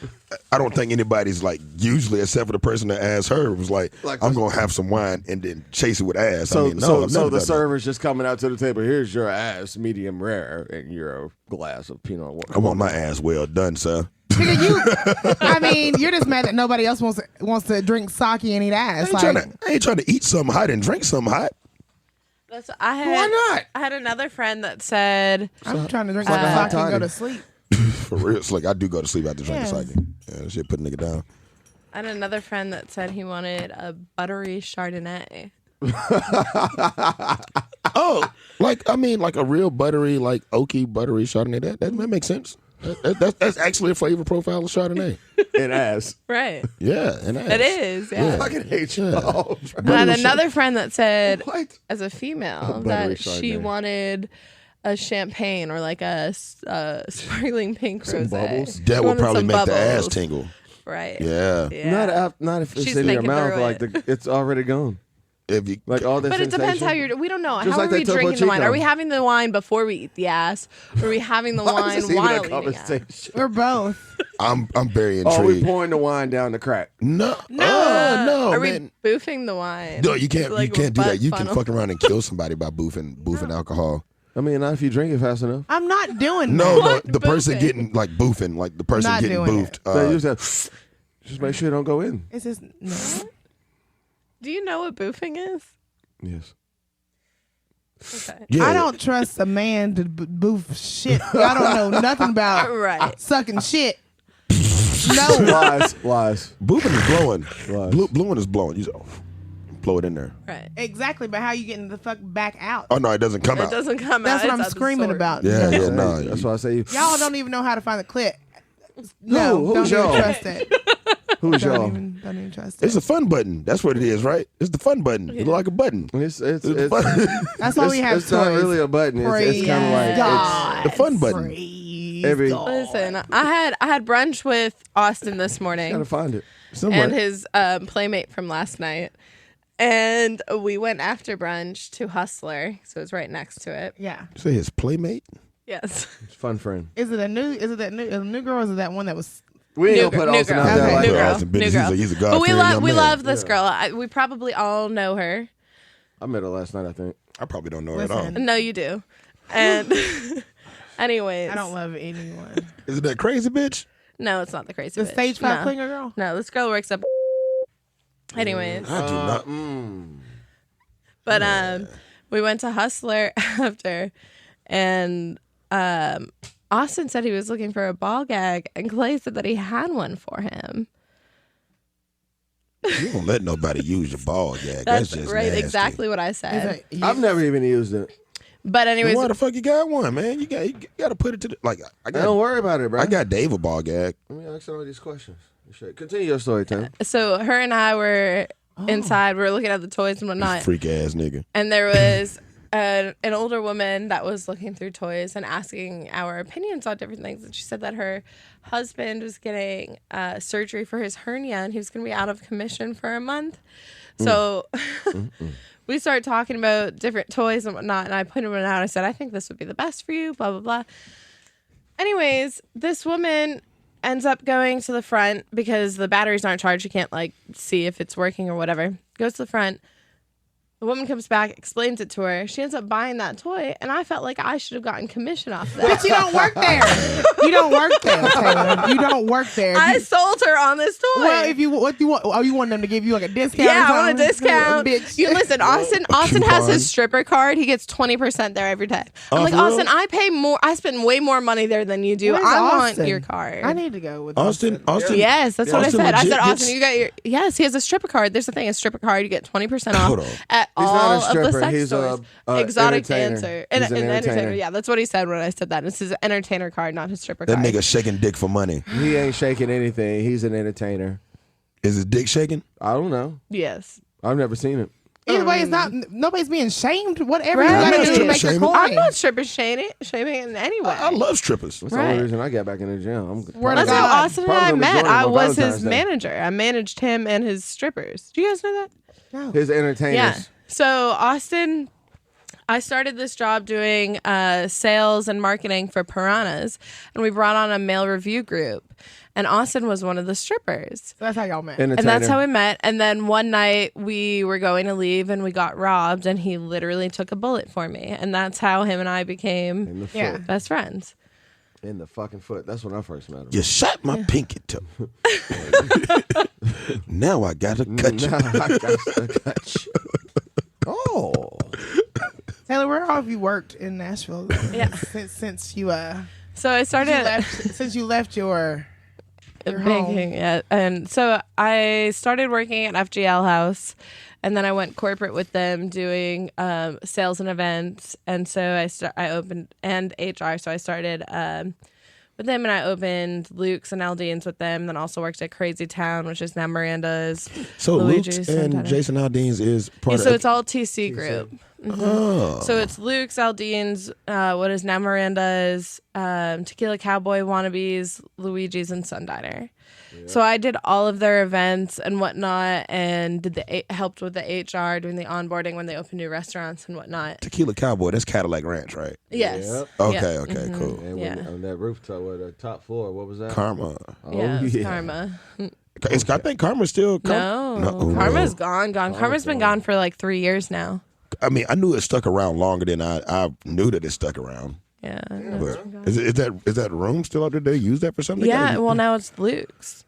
I don't think anybody's like usually, except for the person that asked her, was like, Like- I'm gonna have some wine and then chase it with ass. So, I mean, no, so I've so never the done that. server's just coming out to the table. Here's your ass, medium rare, and your glass of Pinot Noir. I want my ass well done, sir. Nigga, I mean, you're just mad that nobody else wants to drink sake and eat ass. I ain't trying to eat something hot and drink something hot. That's, I had, Why not? I had another friend that said, I'm trying to drink like a hot some sake and go toddy. to sleep. For real, it's like I do go to sleep after drinking Yeah. sake. Yeah, that shit put a nigga down. had another friend that said he wanted a buttery Chardonnay. Oh, like a real buttery, like oaky buttery Chardonnay. That makes sense. That's actually a flavor profile of Chardonnay. And ass. Right. Yeah, and It is, yeah. I fucking hate you. all. I had another friend that said, What? as a female, Buttery that she Chardonnay. wanted a champagne or like a sparkling pink rosé. bubbles? That She would wanted probably some make the ass bubbles. tingle. Right. Yeah. Not if it's She's in your thinking mouth. through Like it's already gone. If you Like all this. But it depends how sensation. we don't know. Just How like are we that Topo drinking the wine? Chico. Are we having the wine before we eat the ass? Or are we having the Why wine is this even a while eating it? conversation? We're both. I'm very Oh, we intrigued. pouring the wine down the crack. No, No. Are man. we boofing the wine? No, you can't. Like you can't do butt that. You can funnel? fuck around and kill somebody by boofing alcohol. I mean, not if you drink it fast enough. I'm not doing No, that. no, the person Boofing? getting like boofing, like the person Not getting doing boofed. No, you just make sure it don't go in. It's just no. Do you know what boofing is? Yes. Okay. yeah, I don't trust a man to boof shit. I don't know nothing about Right. sucking shit. No. Lies. boofing is blowing. Lies. Blowing is blowing. You just blow it in there. Right. Exactly, but how you getting the fuck back out? Oh no, it doesn't come It out. doesn't come That's out. what I'm It's screaming absorbed. about. Yeah, No. yeah, no. That's why I say you. Y'all don't even know how to find the clit. No, who's don't even y'all? trust it. Who's y'all? Don't even trust it. It's a fun button. That's what it is, right? It's the fun button. It look like a button. It's fun. That's why we have it's not toys. really a button. It's kind of like God. the fun button. Praise Every- God. Listen, I had brunch with Austin this gotta morning find it. Somewhere. and his playmate from last night. And we went after brunch to Hustler, so it's right next to it. Yeah. You say his playmate? Yes. It's fun friend. Is it that new girl or is it that one that was We ain't New gonna put girl. Austin out Okay. there like New that. girl. Austin Bennett, New girl. He's a But we God-fearing love young we man. love this girl. We probably all know her. I met her last night, I think. I probably don't know her at all. Listen. No, you do. And anyways, I don't love anyone. Is it that crazy bitch? No, it's not the crazy The bitch. stage 5 no. clinger girl? No, this girl works up. Anyways, I do not. but we went to Hustler after, and Austin said he was looking for a ball gag, and Clay said that he had one for him. You don't let nobody use your ball gag. That's just right, nasty. exactly what I said. I've never even used it. But Then anyways, why the fuck you got one, man? You got to put it to the like. I Don't got worry about it, bro. I got Dave a ball gag. Let me ask some of these questions. Shit. Continue your story, Tim. so her and I were inside. We were looking at the toys and whatnot. Freak ass nigga. And there was an older woman that was looking through toys and asking our opinions on different things. And she said that her husband was getting surgery for his hernia and he was going to be out of commission for a month. So we started talking about different toys and whatnot. And I pointed one out. I said, I think this would be the best for you, blah, blah, blah. Anyways, this woman ends up going to the front because the batteries aren't charged. You can't like see if it's working or whatever. Goes to the front. The woman comes back, explains it to her. She ends up buying that toy, and I felt like I should have gotten commission off that. But you don't work there. You don't work there, Taylor. You don't work there. I sold her on this toy. Well, if you what you want, oh, you want them to give you like a discount? yeah, or I want a something? discount. Bitch. You listen, Austin has coupon. his stripper card. He gets 20% there every day. I'm like, for real? Austin, I pay more. I spend way more money there than you do. Where's I want Austin? your card. I need to go with Austin. Yes, that's what Austin I said. I legit said, gets- Austin, you got your. Yes, he has a stripper card. There's the thing, a stripper card. You get 20% Hold off on. at He's all not a of the stripper. sex He's stores. a Exotic entertainer. dancer. He's an An entertainer. Yeah, that's what he said when I said that. It's his entertainer card, not his stripper That card. nigga shaking dick for money. He ain't shaking anything. He's an entertainer. Is his dick shaking? I don't know. Yes. I've never seen it. Either way, it's not. Nobody's being shamed. Whatever Right. you I'm gotta not do to stripper make your shaming. coin. I'm not stripper shaming in any way. I love strippers. That's the Right. only reason I got back in the gym. Word That's to how God. Austin and I Probably met. joining I on was his Valentine's Day. manager. I managed him and his strippers. Do you guys know that? No. His entertainers. Yeah. So Austin, I started this job doing sales and marketing for Piranhas, and we brought on a male review group. And Austin was one of the strippers. So that's how y'all met. Entertainer. And that's how we met. And then one night we were going to leave and we got robbed, and he literally took a bullet for me. And that's how him and I became In the foot. Yeah. best friends. In the fucking foot. That's when I first met him. You shot my pinky toe. Now I gotta cut you. Now I got to cut you. Oh. Taylor, where all have you worked in Nashville? Yeah. Since you So I started. since you left your You're banking, home. yeah. And so I started working at FGL House, and then I went corporate with them doing sales and events. And so I opened and HR. So I started with them, and I opened Luke's and Aldean's with them. Then also worked at Crazy Town, which is now Miranda's. So Luigi's, Luke's and Santana. Jason Aldean's is part So of. it's all TC Group. Oh. So it's Luke's, Aldean's, what is now Miranda's, Tequila Cowboy, Wannabes, Luigi's, and Sundiner. Yeah. So I did all of their events and whatnot, and helped with the HR, doing the onboarding when they open new restaurants and whatnot. Tequila Cowboy, that's Cadillac Ranch, right? Yes. Yep. Okay, Yep. okay, cool. And Yeah. on that rooftop, the top floor, what was that? Karma. Yeah, it was Karma. I think Karma's still. No, Karma's gone. Karma's been gone for like 3 years now. I mean, I knew it stuck around longer than I knew that it stuck around. Yeah. But is that room still out there? They use that for something? Yeah, well, now it's Luke's.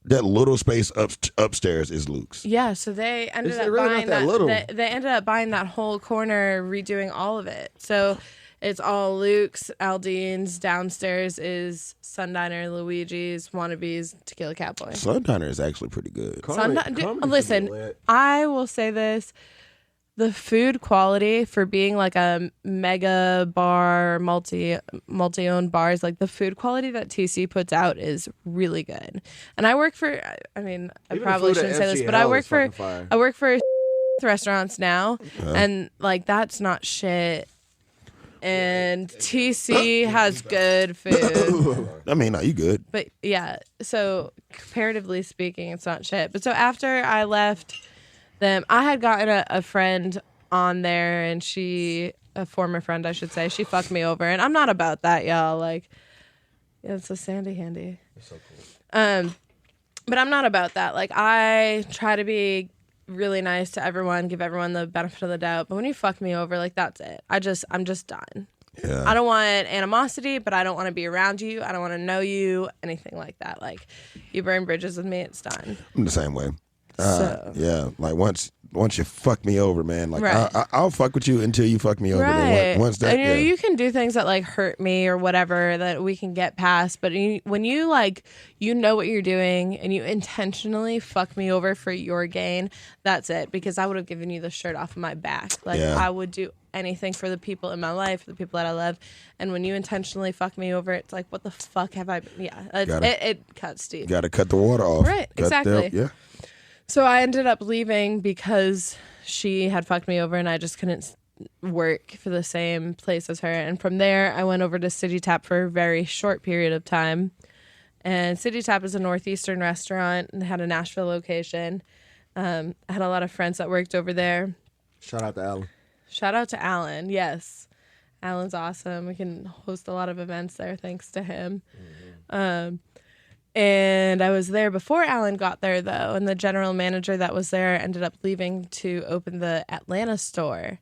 That little space upstairs is Luke's. Yeah, so they ended Is up it really buying not that little? They ended up buying that whole corner, redoing all of it. So it's all Luke's, Aldean's. Downstairs is Sundiner, Luigi's, Wannabes, Tequila Cowboy. Sundiner is actually pretty good. Listen, I will say this. The food quality for being like a mega bar, multi-owned bars, like the food quality that TC puts out is really good. And I work for, I mean, I Even probably the food shouldn't at say this, but I FGL work is for, fucking fire. I work for restaurants now, and like that's not shit. And TC has good food. I mean, no, you good. But yeah, so comparatively speaking, it's not shit. But so after I left them, I had gotten a friend on there, and a former friend, I should say, she fucked me over. And I'm not about that, y'all. Like, yeah, it's a Sandy Handy. It's so cool. But I'm not about that. Like, I try to be really nice to everyone, give everyone the benefit of the doubt. But when you fuck me over, like, that's it. I'm just done. Yeah. I don't want animosity, but I don't want to be around you. I don't want to know you, anything like that. Like, you burn bridges with me, it's done. I'm the same way. So. Yeah, like once you fuck me over, man, like Right. I'll fuck with you until you fuck me over. Right. Once that, and you can do things that like hurt me or whatever that we can get past. But when you like, you know what you're doing and you intentionally fuck me over for your gain, that's it. Because I would have given you the shirt off of my back. Like I would do anything for the people in my life, the people that I love. And when you intentionally fuck me over, it's like, what the fuck have I? Yeah, it cuts deep. Got to cut the water off. Right, Cut exactly. Yeah. So I ended up leaving because she had fucked me over and I just couldn't work for the same place as her. And from there, I went over to City Tap for a very short period of time. And City Tap is a Northeastern restaurant and had a Nashville location. I had a lot of friends that worked over there. Shout out to Alan. Shout out to Alan. Yes. Alan's awesome. We can host a lot of events there thanks to him. Mm-hmm. And I was there before Alan got there, though, and the general manager that was there ended up leaving to open the Atlanta store.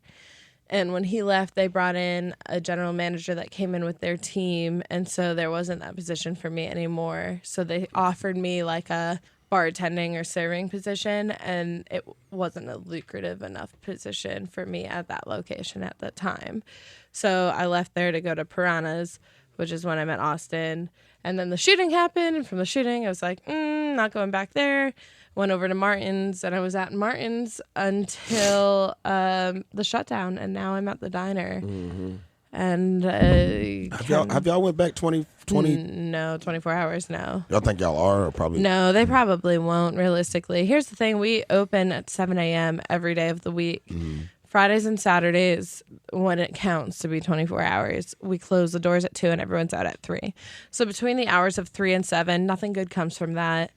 And when he left, they brought in a general manager that came in with their team, and so there wasn't that position for me anymore. So they offered me like a bartending or serving position, and it wasn't a lucrative enough position for me at that location at the time. So I left there to go to Piranha's, which is when I met Austin. And then the shooting happened, and from the shooting, I was like, not going back there. Went over to Martin's, and I was at Martin's until the shutdown, and now I'm at the diner. Mm-hmm. And have y'all went back 20? No, 24 hours, no. Y'all think y'all are or probably? No, they probably won't, realistically. Here's the thing. We open at 7 a.m. every day of the week. Mm-hmm. Fridays and Saturdays, when it counts to be 24 hours, we close the doors at 2 and everyone's out at 3. So between the hours of 3 and 7, nothing good comes from that.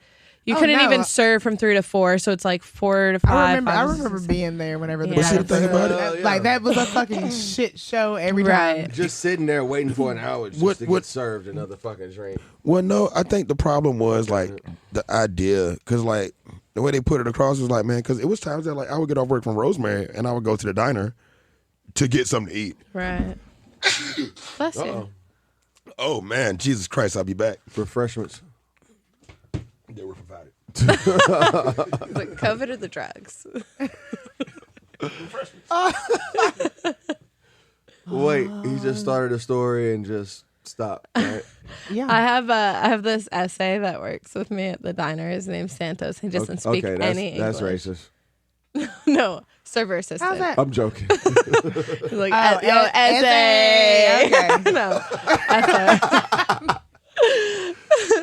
You couldn't even serve from 3 to 4, so it's like 4 to 5. I remember being there whenever the see the thing about it? Like that was a fucking shit show every time. Right. Just sitting there waiting for an hour just to get served another fucking drink. Well, no, I think the problem was like the idea, because like the way they put it across was like, man, because it was times that like I would get off work from Rosemary and I would go to the diner to get something to eat. Right. Bless you. Oh man, Jesus Christ, I'll be back. Refreshments. They were provided. Like COVID or the drugs? Wait, he just started a story and just stopped, right? Yeah. I have this essay that works with me at the diner. His name's Santos. He doesn't speak any English. That's racist. No, server assistant. How's that? I'm joking. He's like, essay. Okay. No.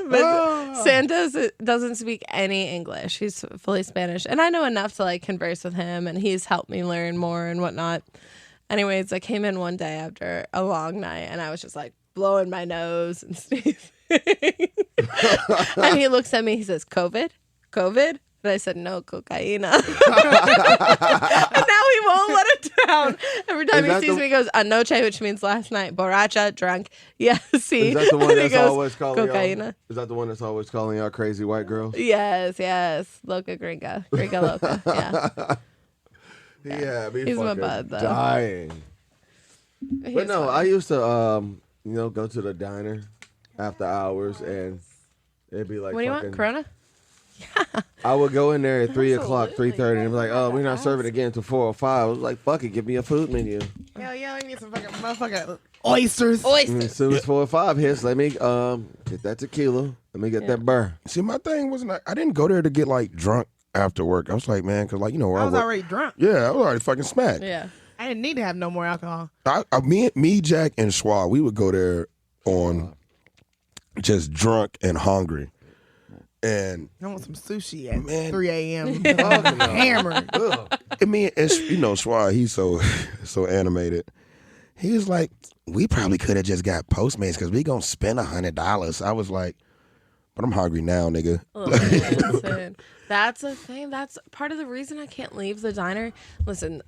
But Santos doesn't speak any English. He's fully Spanish. And I know enough to like converse with him, and he's helped me learn more and whatnot. Anyways, I came in one day after a long night, and I was just like blowing my nose and sneezing. And he looks at me, he says, COVID? And I said, no, cocaína. And now he won't let it down. Every time he sees me, he goes, anoche, which means last night. Borracha, drunk. Yeah, see. Is that the one And he that's goes, always calling cocaína. y'all? Is that the one that's always calling y'all crazy white girls? Yes. Loca gringa. Gringa loca. Yeah. Yeah, He's my bud, though. dying. He's But no, fun. I used to, go to the diner after hours, and it'd be like, What do you want? Corona? I would go in there at 3 o'clock, Absolutely. 3:30, and be like, "Oh, we're not serving again until 4:05." I was like, "Fuck it, give me a food menu." Hell yeah, we need some fucking motherfucking oysters. And as soon as 4:05 hits, let me get that tequila. Let me get that burr. See, my thing wasn't like, I didn't go there to get like drunk after work. I was like, man, because like where I I was work. already drunk. Yeah, I was already fucking smacked. Yeah. I didn't need to have no more alcohol. Me, Jack, and Schwa, we would go there on just drunk and hungry. And I want some sushi at Man. 3 a.m. Hammered. I mean, it's, Schwa, he's so animated. He was like, we probably could have just got Postmates because we gonna spend $100. I was like, but I'm hungry now, nigga. Listen, that's a thing. That's part of the reason I can't leave the diner. Listen,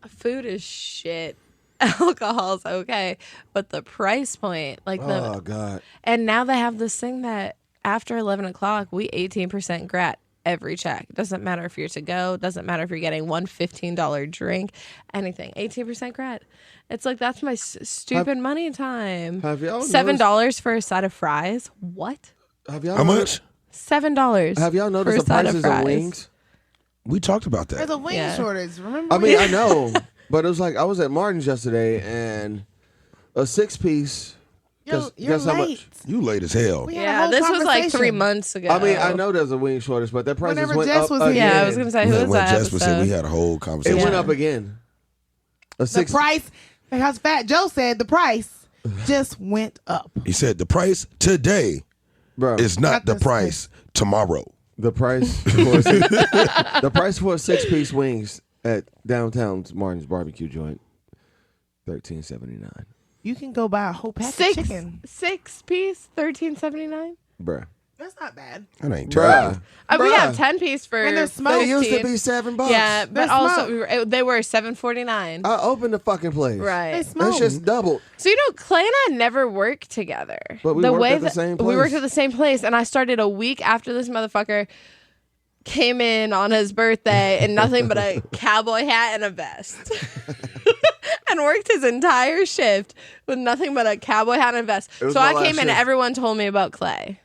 food is shit. Alcohol's okay, but the price point, like Oh God. and now they have this thing that after 11 o'clock, we 18% grat every check. Doesn't matter if you're to go. Doesn't matter if you're getting one $15 drink. Anything. 18% grat. It's like, that's my stupid money time. Have y'all $7 for a side of fries? What? Have y'all How much? $7. Have y'all noticed the for a side prices of fries. wings? We talked about There's that. a wing Yeah. shortage. Remember? I mean, I know, but it was like I was at Martin's yesterday, and a 6-piece. you're guess how late. much? You late as hell. We had a Yeah, whole this was like 3 conversation. months ago. I mean, I know there's a wing shortage, but that prices Whenever went Jess up was here. again. Yeah, I was going to say, who was When that Jess was here, we episode? had a whole It conversation. went Yeah. up again. A The 6. price, because Fat Joe said the price just went up. He said the price today Bro, is not the this price tomorrow. the price for the price for a 6-piece wings at downtown's Martin's barbecue joint, $13.79. You can go buy a whole pack of chicken. Six piece, $13.79. Bruh. That's not bad. That ain't terrible. Bruh. We Bruh. have 10 piece for And they're smoked. They used to 15. be $7. Yeah, but They're also smoked. they were $7.49. I opened the fucking place. They Right. smoke. That's just doubled. So Clay and I never worked together. But we worked at the same We worked place. at the same place, and I started a week after this motherfucker came in on his birthday in nothing but a cowboy hat and a vest. And worked his entire shift with nothing but a cowboy hat and a vest. It was So my I last came in and shift. everyone told me about Clay.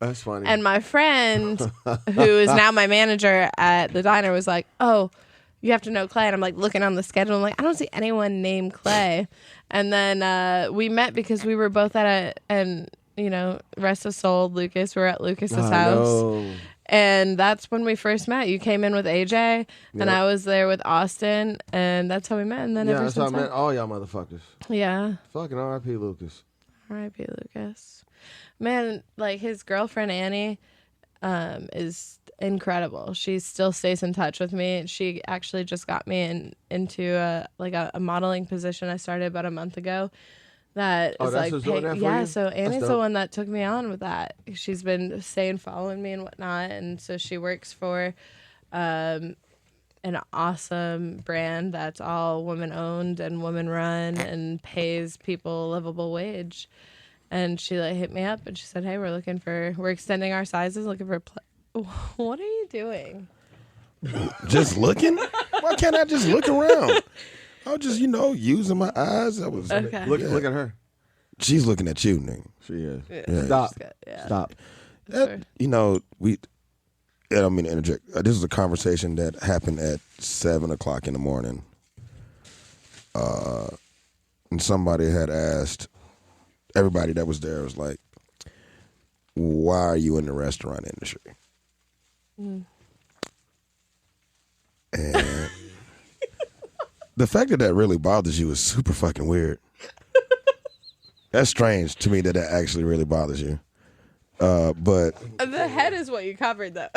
That's funny. And my friend, who is now my manager at the diner, was like, "Oh, you have to know Clay." And I'm like looking on the schedule. I'm like, I don't see anyone named Clay. And then we met because we were both at rest his soul, Lucas. We were at Lucas's I house. know. And that's when we first met. You came in with AJ, and Yep. I was there with Austin, and that's how we met. And then Yeah, ever that's how I since met all y'all motherfuckers. yeah. Fucking R.I.P. Lucas. R.I.P. Lucas. Man, like his girlfriend Annie is incredible. She still stays in touch with me. She actually just got me into a modeling position I started about a month ago. That Oh, is that's like who's doing that for yeah. you? So Annie's the dope. one that took me on with that. She's been staying following me and whatnot, and so she works for an awesome brand that's all women owned and women run and pays people a livable wage. And she hit me up and she said, "Hey, we're extending our sizes, looking for What are you doing? Just looking? Why can't I just look around? I was just, using my eyes. I was Okay. Look at her. She's looking at you, nigga. She is. Yeah. Stop. She's got- yeah. Stop. Sure. I don't mean to interject. This is a conversation that happened at 7 o'clock in the morning. And somebody had asked, everybody that was there was like, why are you in the restaurant industry? And the fact that really bothers you is super fucking weird. That's strange to me that actually really bothers you. But the head is what you covered, though.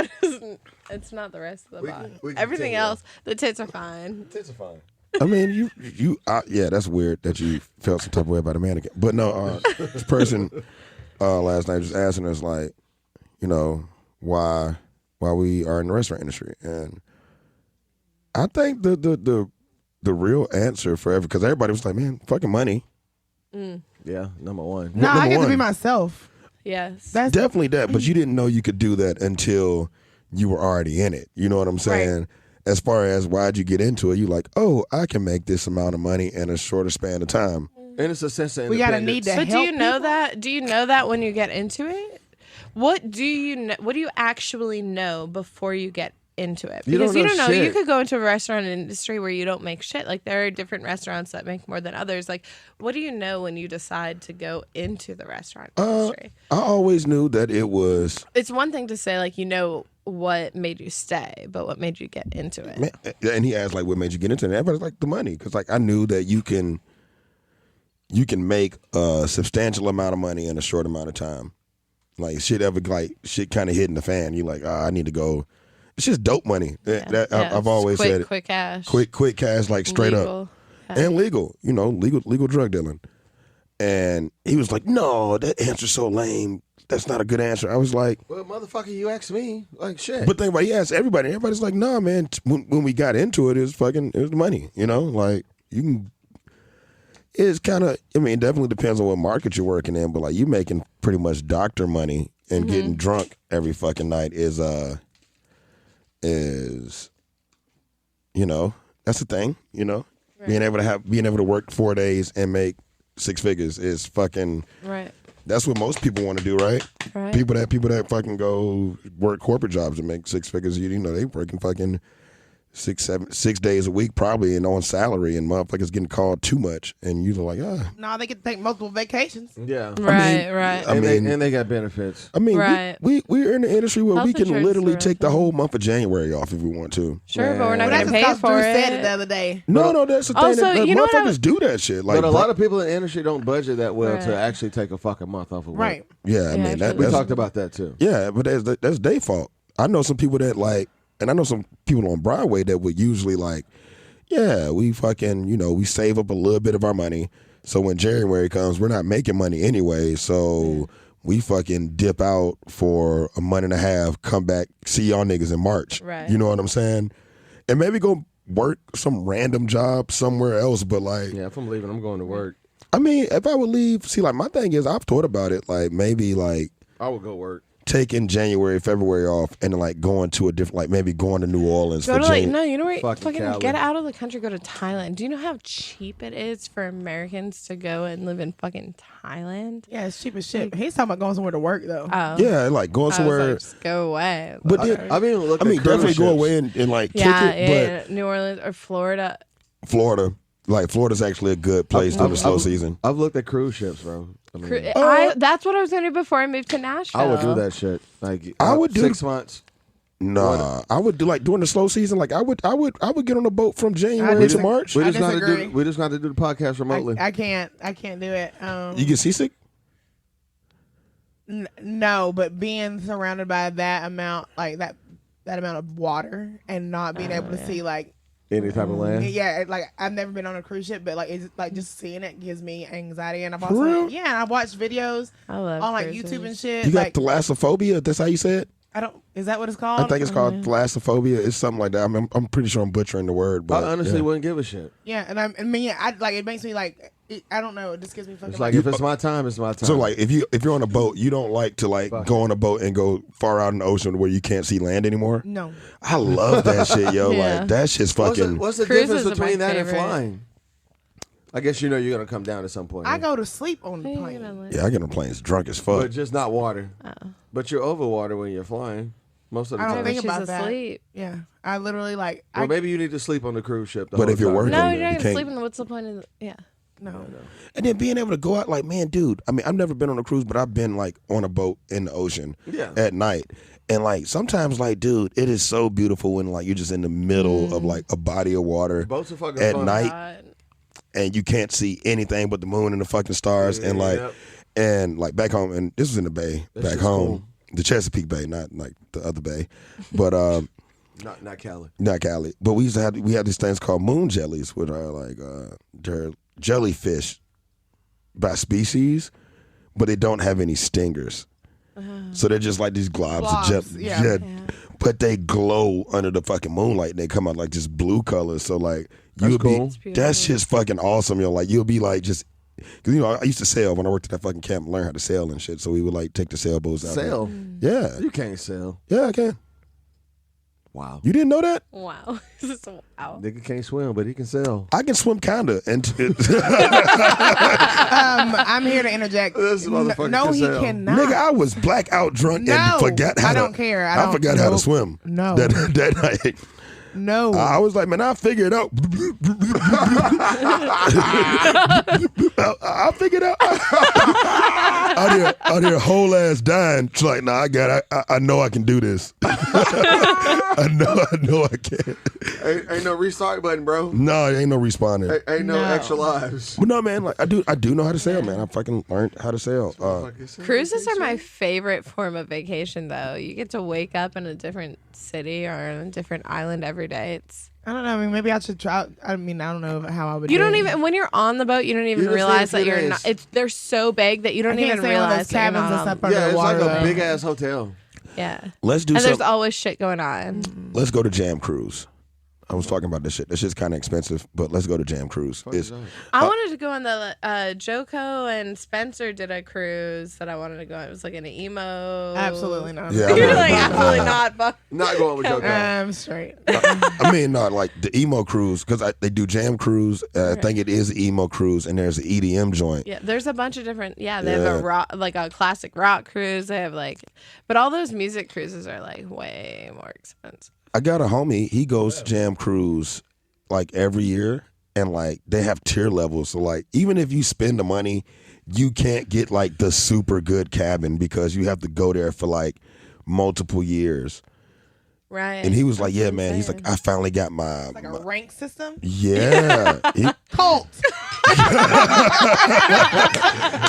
It's not the rest of the body. we can Everything continue. else, the tits are fine. Tits are fine. I mean, yeah, that's weird that you felt some type of way about a mannequin. But no, this person last night was asking us like, you know, why we are in the restaurant industry, and I think the real answer for because everybody was like, man, fucking money. Yeah, number one. No, I get to one. be myself. Yes. That's Definitely that, but you didn't know you could do that until you were already in it. You know what I'm saying? Right. As far as why'd you get into it, you like, oh, I can make this amount of money in a shorter span of time. And it's a sense of We gotta independence. need to But do you help know people? that? Do you know that when you get into it? What do you know? What do you actually know before you get into it? You Because don't you know don't know. You shit. could go into a restaurant industry where you don't make shit. Like there are different restaurants that make more than others. Like what do you know when you decide to go into the restaurant industry? I always knew that it was. It's one thing to say like you know what made you stay, but what made you get into it? Man, and he asked like, what made you get into it? And everybody's like, the money, because like I knew that you can make a substantial amount of money in a short amount of time. Like shit kind of hit in the fan. You like, I need to go. It's just dope money. I've always quick, said it. quick cash, Quick cash, like straight legal up, cash. and legal. You know, legal drug dealing. And he was like, no, that answer's so lame. That's not a good answer. I was like, Well, motherfucker, you asked me. Like, shit. but think about it, he asked everybody. Everybody's like, nah, man. When we got into it, it was the money. You know, like you can. It's kind of. I mean, it definitely depends on what market you're working in, but like you making pretty much doctor money and getting drunk every fucking night is you know, that's the thing. You know, Right. being able to work 4 days and make 6 figures is fucking. Right. That's what most people want to do, right? Right. People that fucking go work corporate jobs and make 6 figures, you know, they working fucking 6 days a week probably and on salary, and motherfuckers getting called too much, and you're like, No, they can take multiple vacations. yeah. Right. I mean, and they got benefits. I mean, Right. we're in the industry where Health we can insurance literally is take the real whole month of January off if we want to. Sure, but we're not Well, going that's to pay because for Drew it. said it the other day. No, that's the thing. Also, that you know what motherfuckers do that shit. Like, But a lot of people in the industry don't budget that well Right. to actually take a fucking month off of work. Right. yeah, I Yeah, mean, actually. We that's talked about that too. yeah, but that's their fault. I know some people that like, and I know some people on Broadway that would usually like, yeah, we fucking, you know, we save up a little bit of our money. So when January comes, we're not making money anyway. So we fucking dip out for a month and a half, come back, see y'all niggas in March. Right. You know what I'm saying? And maybe go work some random job somewhere else. But like, Yeah, if I'm leaving, I'm going to work. I mean, if I would leave, see, like my thing is I've thought about it, like maybe like I would go work. taking January, February off, and then like going to a different, like maybe going to New Orleans Go for to like January. no, you know where Fucking Cali. get out of the country, go to Thailand. Do you know how cheap it is for Americans to go and live in fucking Thailand? Yeah, it's cheap as shit. He's talking about going somewhere to work though. Oh, Yeah, like going I was somewhere. like, just go away. But then, I've even looked I mean, at cruise definitely go ships. away and like yeah, kick it. yeah, New Orleans or Florida. But Florida, like Florida's actually a good place during the slow season. I've looked at cruise ships, bro. I mean, That's what I was gonna do before I moved to Nashville. I would do that shit. Like I would do- 6 months. Nah, I would do like during the slow season. Like I would get on a boat from I January just- to March. We I just got to disagree. do. We just got to do the podcast remotely. I can't do it. You get seasick? No, but being surrounded by that amount, like that amount of water, and not being able to see like, Any type of land. yeah, like I've never been on a cruise ship, but like it's like just seeing it gives me anxiety, and I've For also real? yeah, and I've watched videos I love on like cruises. YouTube and shit. You got like thalassophobia? That's how you say it? I don't. Is that what it's called? I think it's called thalassophobia. It's something like that. I mean, I'm pretty sure I'm butchering the word, but I honestly yeah. wouldn't give a shit. Yeah, and I mean, yeah, I like it makes me like I don't know. It just gives me fucking. It's like if it's my time, it's my time. So like if you're on a boat, you don't like to like Fuck go on a boat and go far out in the ocean where you can't see land anymore. no. I love that shit, yo. Yeah. Like that shit's fucking. What's the Cruises difference are my between that and favorite. flying? I guess you know you're gonna come down at some point. I huh? go to sleep on the Hey, plane. you know, Yeah, I get on planes drunk as fuck. but just not water. Oh. But you're over water when you're flying most of the I don't time. But think she's about that. asleep. Yeah, I literally like. Well, maybe you need to sleep on the cruise ship. The But whole if you're time. working- No, You you're not gonna can't- sleep in the. What's the point of? Yeah. No. And then being able to go out, like, man, dude. I mean, I've never been on a cruise, but I've been like on a boat in the ocean at night. And like sometimes, like, dude, it is so beautiful when like you're just in the middle of like a body of water Boats are fucking at fun. night, and you can't see anything but the moon and the fucking stars, and like, and like back home, and this was in the bay back home, cool. The Chesapeake Bay, not like the other bay, but not Cali, But we had these things called moon jellies, which are like they're jellyfish by species, but they don't have any stingers. So they're just like these globs of jet, but they glow under the fucking moonlight and they come out like this blue color. So like that's just fucking awesome. Like you'll be like just, cause I used to sail when I worked at that fucking camp and learn how to sail and shit. So we would like take the sailboats out. Sail? Yeah. You can't sail. Yeah, I can. Wow. You didn't know that? Wow. Wow. Nigga can't swim, but he can sail. I can swim kinda. And I'm here to interject. This motherfucker no, can he sail. cannot. Nigga, I was blackout drunk and forgot how I don't care. I forgot how to swim. No. That night. No. I was like, man, I'll figure it out. I'll figure it out. out here whole ass dying. It's like, nah, I know I can do this. I know I can. Ain't no restart button, bro. No, ain't no responding. Ain't no extra lives. But no, man, like I do know how to sail, man. I fucking learned how to sail. Cruises are my favorite form of vacation, though. You get to wake up in a different city or a different island every day. It's I don't know. I mean, maybe I should try. I mean, I don't know how I would. You do don't it. even when you're on the boat, you don't even realize that you're not. They're so big that you don't even realize that you're not on. Yeah, it's water, like a big ass hotel. Yeah. Let's do. And there's always shit going on. Let's go to Jam Cruise. I was talking about this shit. This shit's kind of expensive, but let's go to Jam Cruise. I wanted to go on the Joko and Spencer did a cruise that I wanted to go on. It was like an emo. Absolutely not. Yeah, You're like absolutely not. But not going with Joko. I'm straight. I mean, not like the emo cruise because they do Jam Cruise. I think it is the emo cruise, and there's the EDM joint. Yeah, there's a bunch of different. Yeah, they have a rock, like a classic rock cruise. They have like, but all those music cruises are like way more expensive. I got a homie. He goes to Jam Cruise like every year, and like they have tier levels. So like even if you spend the money, you can't get like the super good cabin because you have to go there for like multiple years. Right. And he was like, "Yeah, man." He's like, "I finally got my like a rank system." Yeah. Cult.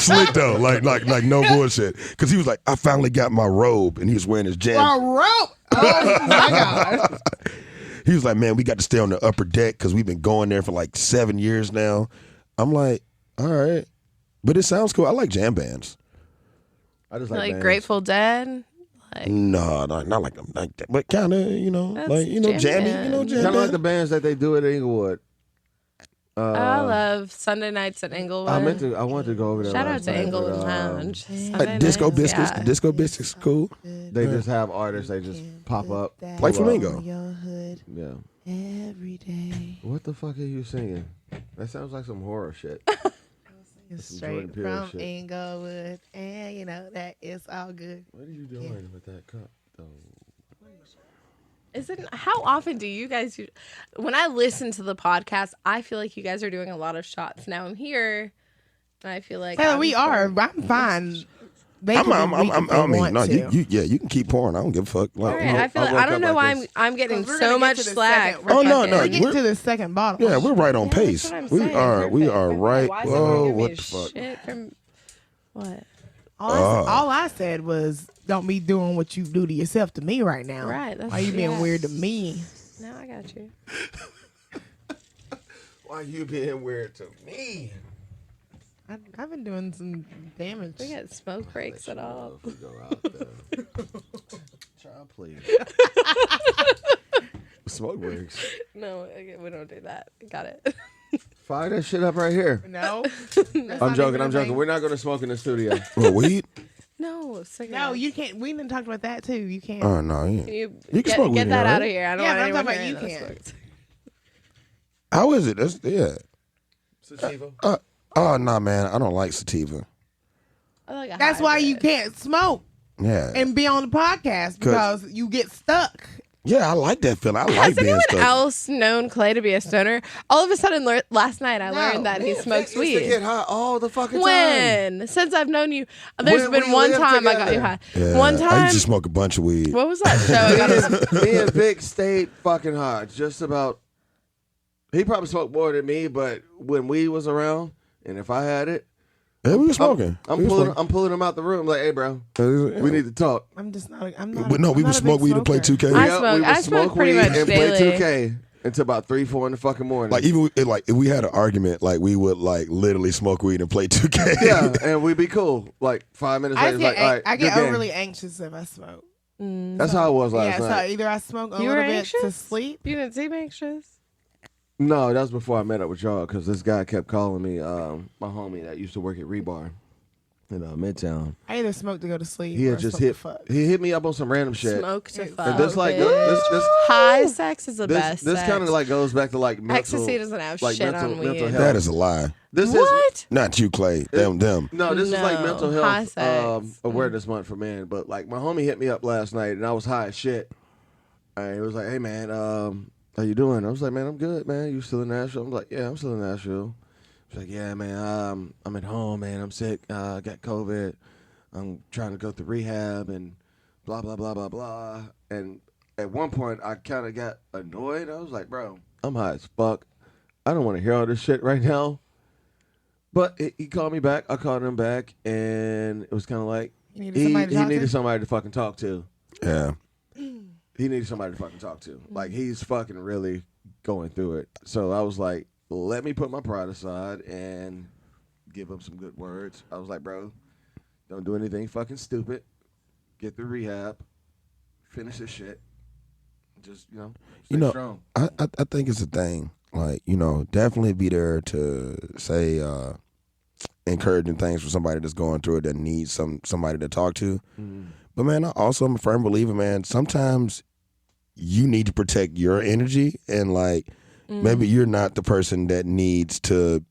Slick though, like no bullshit. Because he was like, "I finally got my robe," and he was wearing his jam. A robe. Oh my god. He was like, "Man, we got to stay on the upper deck because we've been going there for like 7 years now." I'm like, "All right," but it sounds cool. I like jam bands. I just like Grateful Dead. Like, no, not like them like that, but kind of, like jammy, jam kind of like the bands that they do at Inglewood. I love Sunday nights at Inglewood. I wanted to go over there. Shout out to Inglewood Lounge. Disco Biscuits. The Disco Biscuits cool. They just have artists. They just pop up. Like Flamingo. Yeah. Every day. What the fuck are you singing? That sounds like some horror shit. Straight from Inglewood, and you know that it's all good. What are you doing with that cup, though? How often do you guys when I listen to the podcast, I feel like you guys are doing a lot of shots. Now I'm here, and I feel like we are. I'm fine. You can keep pouring. I don't give a fuck. Like, right, I feel I don't know why I'm getting so much slack. We're getting to the second bottle. Yeah, we're right on pace. We are right. Why whoa, what the fuck? Shit from, what? All I said was, don't be doing what you do to yourself to me right now. Right. That's, why you being weird to me? No, I got you. Why you being weird to me? I've been doing some damage. We got smoke breaks at all. Go out there. Child, please. Smoke breaks. No, we don't do that. Got it. Fire that shit up right here. No. I'm joking. We're not going to smoke in the studio. Well, weed? No, cigarettes. No, you can't. We didn't talk about that too. You can't. Oh, no. You can smoke weed. Get that right? out of here. I don't want anyone talking hearing about you those can't. How is it? Sativa? Oh, nah, man. I don't like sativa. I like That's why you can't smoke Yeah. and be on the podcast because you get stuck. Yeah, I like that feeling. I like Has being anyone stuck. else known Clay to be a stoner? All of a sudden, last night I learned that he smokes Vic used to weed. get high all the fucking time. When? Since I've known you, there's When been we one lived time I got you together. high. Yeah, One I time. used to smoke a bunch of weed. What was that show? I got us. Me and Vic stayed fucking high. Just about. He probably smoked more than me, but when we was around, and if I had it, Yeah, we were smoking. I'm We were pulling. smoking. I'm pulling him out the room. Like, hey, bro, Yeah. we need to talk. I'm just not. I'm not. But no, we I'm would not a smoke big weed to play smoker. 2K. We would smoke pretty weed much and daily. play 2K until about 3, 4 in the fucking morning. Like even if we had an argument, like we would like literally smoke weed and play 2K. yeah, and we'd be cool. Like 5 minutes I later, get, like, all right, I get good game. overly anxious if I smoke. That's how it was last Yeah, so night. either I smoke a You were little bit anxious to sleep. You didn't seem anxious. No, that was before I met up with y'all because this guy kept calling me, my homie that used to work at Rebar in Midtown. I either smoke to go to sleep. He or had just smoke to hit. fuck. He hit me up on some random shit. Smoke to And fuck. And this like bitch. this High sex is the best. this sex. kind of like goes back to like mental, Ecstasy doesn't have like shit mental, on mental weed. health. That is a lie. This What? is Not you, Clay. Them. no, this is like No, mental high health sex. awareness month for men. But like my homie hit me up last night and I was high as shit. And he was like, "Hey man, how you doing?" I was like, "Man, I'm good, man. You still in Nashville?" I'm like, "Yeah, I'm still in Nashville." He's like, "Yeah, man. I'm at home, man. I'm sick. I got COVID. I'm trying to go through rehab and blah blah blah blah blah." And at one point, I kind of got annoyed. I was like, "Bro, I'm high as fuck. I don't want to hear all this shit right now." But he called me back. I called him back, and it was kind of like You needed somebody to he talk needed to? somebody to fucking talk to. Yeah. He needed somebody to fucking talk to. Like, he's fucking really going through it. So I was like, let me put my pride aside and give him some good words. I was like, bro, don't do anything fucking stupid. Get through rehab. Finish this shit. Just, stay strong. I think it's a thing. Like, definitely be there to say encouraging things for somebody that's going through it that needs somebody to talk to. Mm-hmm. But man, I also am a firm believer, man, sometimes you need to protect your energy and like maybe you're not the person that needs to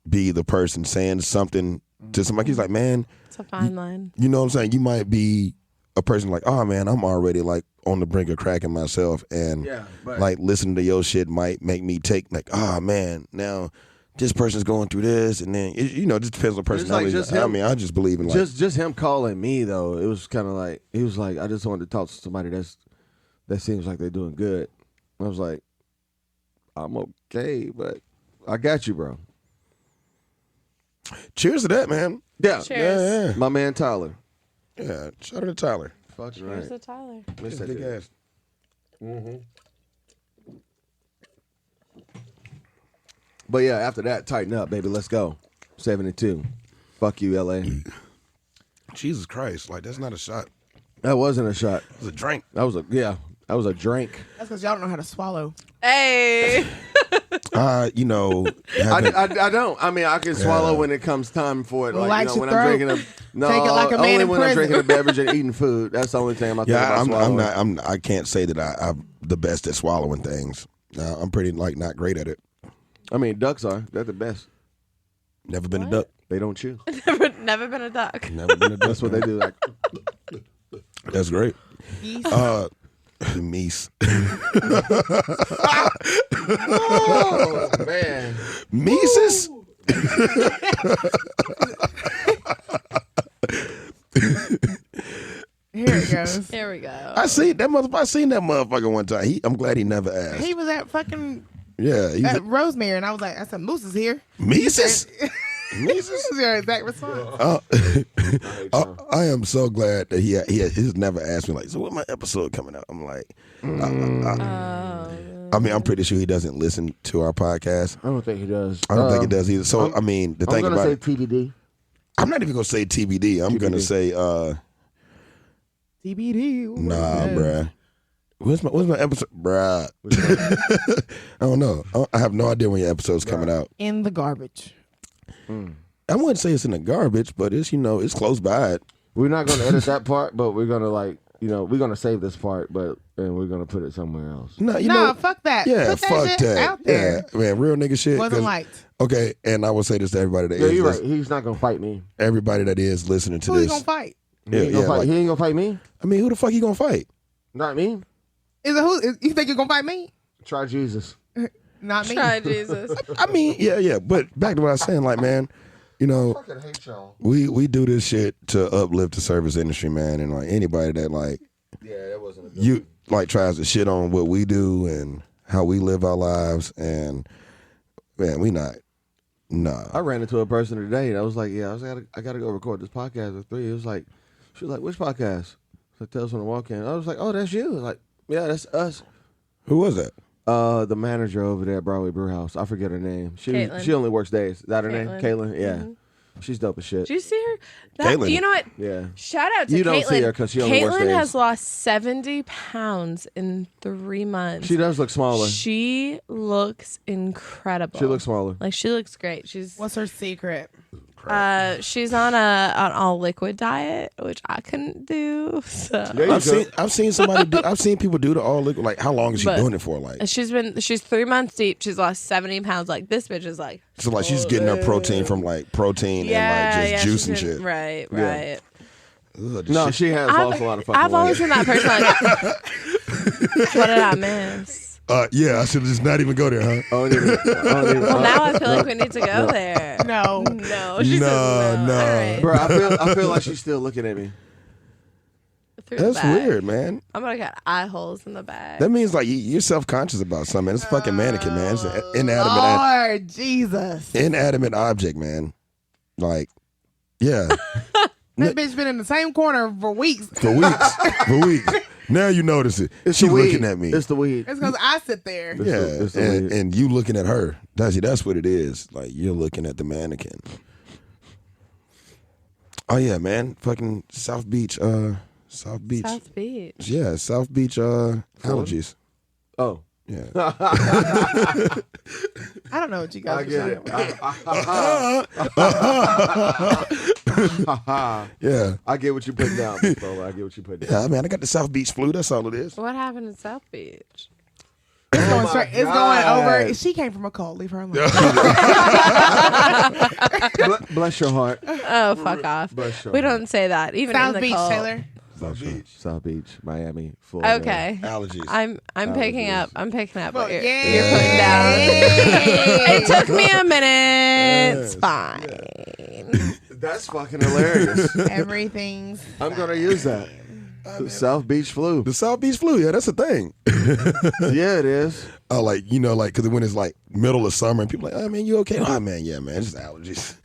be the person saying something to somebody. He's like, man, It's a fine line. you know what I'm saying? You might be a person like, oh man, I'm already like on the brink of cracking myself and Yeah, but like listening to your shit might make me take like, oh man, now this person's going through this, and then it just depends on personality. just him. I just believe in like just him calling me, though, it was kind of like, he was like, I just wanted to talk to somebody that seems like they're doing good. I was like, I'm okay, but I got you, bro. cheers to that, man. Yeah. Cheers. Yeah, My man Tyler. yeah. Shout out to Tyler. Fucking Here's right. the Tyler. That's big ass. But yeah, after that, tighten up, baby. Let's go. 72. Fuck you, LA. Jesus Christ, like that's not a shot. That wasn't a shot. It was a drink. That was a drink. That's because y'all don't know how to swallow. Hey. I Having- don't. I mean, I can swallow when it comes time for it. Like, Relax when your I'm throat. drinking no, Take it like a man only in when I'm prison. drinking a beverage and eating food. That's the only thing I'm thinking about I'm swallowing. not. I can't say that I'm the best at swallowing things. I'm pretty like not great at it. I mean, ducks are. They're the best. Never been What? a duck. They don't chew. Never been a duck. Never been a duck. That's what they do. Like, That's great. Geese. Meese. oh man, Mises? Here it goes. Here we go. I seen that motherfucker one time. I'm glad he never asked. He was at fucking Yeah, he's at Rosemary, and I was like, I said, Moose is here. Mises? This Mises? is your exact response. I am so glad that he's never asked me like, so when my episode coming out? I'm like, I mean, I'm pretty sure he doesn't listen to our podcast. I don't think he does. I don't think he does either. So I mean, the I'm thing gonna about say it, TBD. I'm not even gonna say TBD. I'm gonna say, TBD. nah, bruh. What's my episode, bruh? I don't know. I have no idea when your episode's coming out. In the garbage. I wouldn't say it's in the garbage, but it's it's close by it. We're not gonna edit that part, but we're gonna we're gonna save this part, and we're gonna put it somewhere else. No, you Nah, know, fuck that. yeah, Put that fuck shit that. out there. Yeah, man, real nigga shit. Wasn't 'cause- liked. Okay, and I will say this to everybody that Yeah, is you're right. listen- He's not gonna fight me. everybody that is listening to Who you this. gonna fight? Yeah, He ain't gonna yeah, fight. like- He ain't gonna fight me. I mean, who the fuck you gonna fight? Not me. Is it who? You think you're gonna fight me? Try Jesus. Not me. Try Jesus. I mean, yeah. But back to what I was saying, like, man, you know, Fucking hate y'all. we do this shit to uplift the service industry, man, and like anybody that like Yeah, that wasn't a good you like tries to shit on what we do and how we live our lives, and man, we not. Nah. I ran into a person today and I was like, yeah, I gotta go record this podcast at 3. It was like, she was like, which podcast? So tell us when I walk in. I was like, oh, that's you. I was like, yeah, that's us. Who was that? The manager over there at Broadway Brew House. I forget her name. Caitlin. She only works days. Is that her name? Caitlin. Caitlin? Yeah. Mhm. She's dope as shit. Did you see her? Caitlin. You know what? Yeah. Shout out to You Caitlin. don't see her 'cause she only works Caitlin days. has lost 70 pounds in 3 months. She does look smaller. She looks incredible. She looks smaller. like she looks great. What's her secret? She's on an all liquid diet, which I couldn't do. So There you go. I've seen somebody do, I've seen people do the all liquid. Like, how long is she But- doing it for? Like, she's 3 months deep. She's lost 70 pounds. Like this bitch is like so like she's getting her protein from like protein and like just juice she's and been- shit. Right, Yeah. right. Ugh, No, shit. she has lost a lot of fucking I've weight. always been that person. Like, what did I miss? Yeah, I should just not even go there, huh? Well, now I feel like we need to go there. No. No, she No, says no. no. All right. Bro, I feel like she's still looking at me. Through the That's back. weird, man. I'm gonna get eye holes in the back. That means like you're self conscious about something. It's a fucking mannequin, man. It's an inanimate, Lord Jesus. inanimate object, man. Like, yeah, That bitch been in the same corner for weeks. for weeks. Now you notice it. It's She's the weed. looking at me. It's the weed. It's because I sit there. Yeah, it's the weed. and you looking at her. That's what it is. Like, you're looking at the mannequin. Oh yeah, man. Fucking South Beach. South Beach. South Beach. Yeah, South Beach. Allergies. Oh. Yeah. I don't know what you I guys get are it. Yeah. I get what you put down, bro. I get what you put down. Yeah, man. I got the South Beach flu. That's all it is. What happened in South Beach? It's going my straight. It's going God. over. She came from a cold. Leave her alone. Bless your heart. Oh, fuck off. Bless your We heart. don't say that. Even South in the Beach, cold. Taylor. South Beach, Miami, Florida. Okay. Allergies. I'm picking up. I'm picking up what Well, you're putting down. It took me a minute. It's fine. That's fucking hilarious. Everything's. I'm gonna use that. The South Beach flu. The South Beach flu. Yeah, that's a thing. Yeah, it is. Oh, like, you know, like, because when it's like middle of summer and people are like, oh, man, you okay? Oh, man, yeah, man, it's just allergies.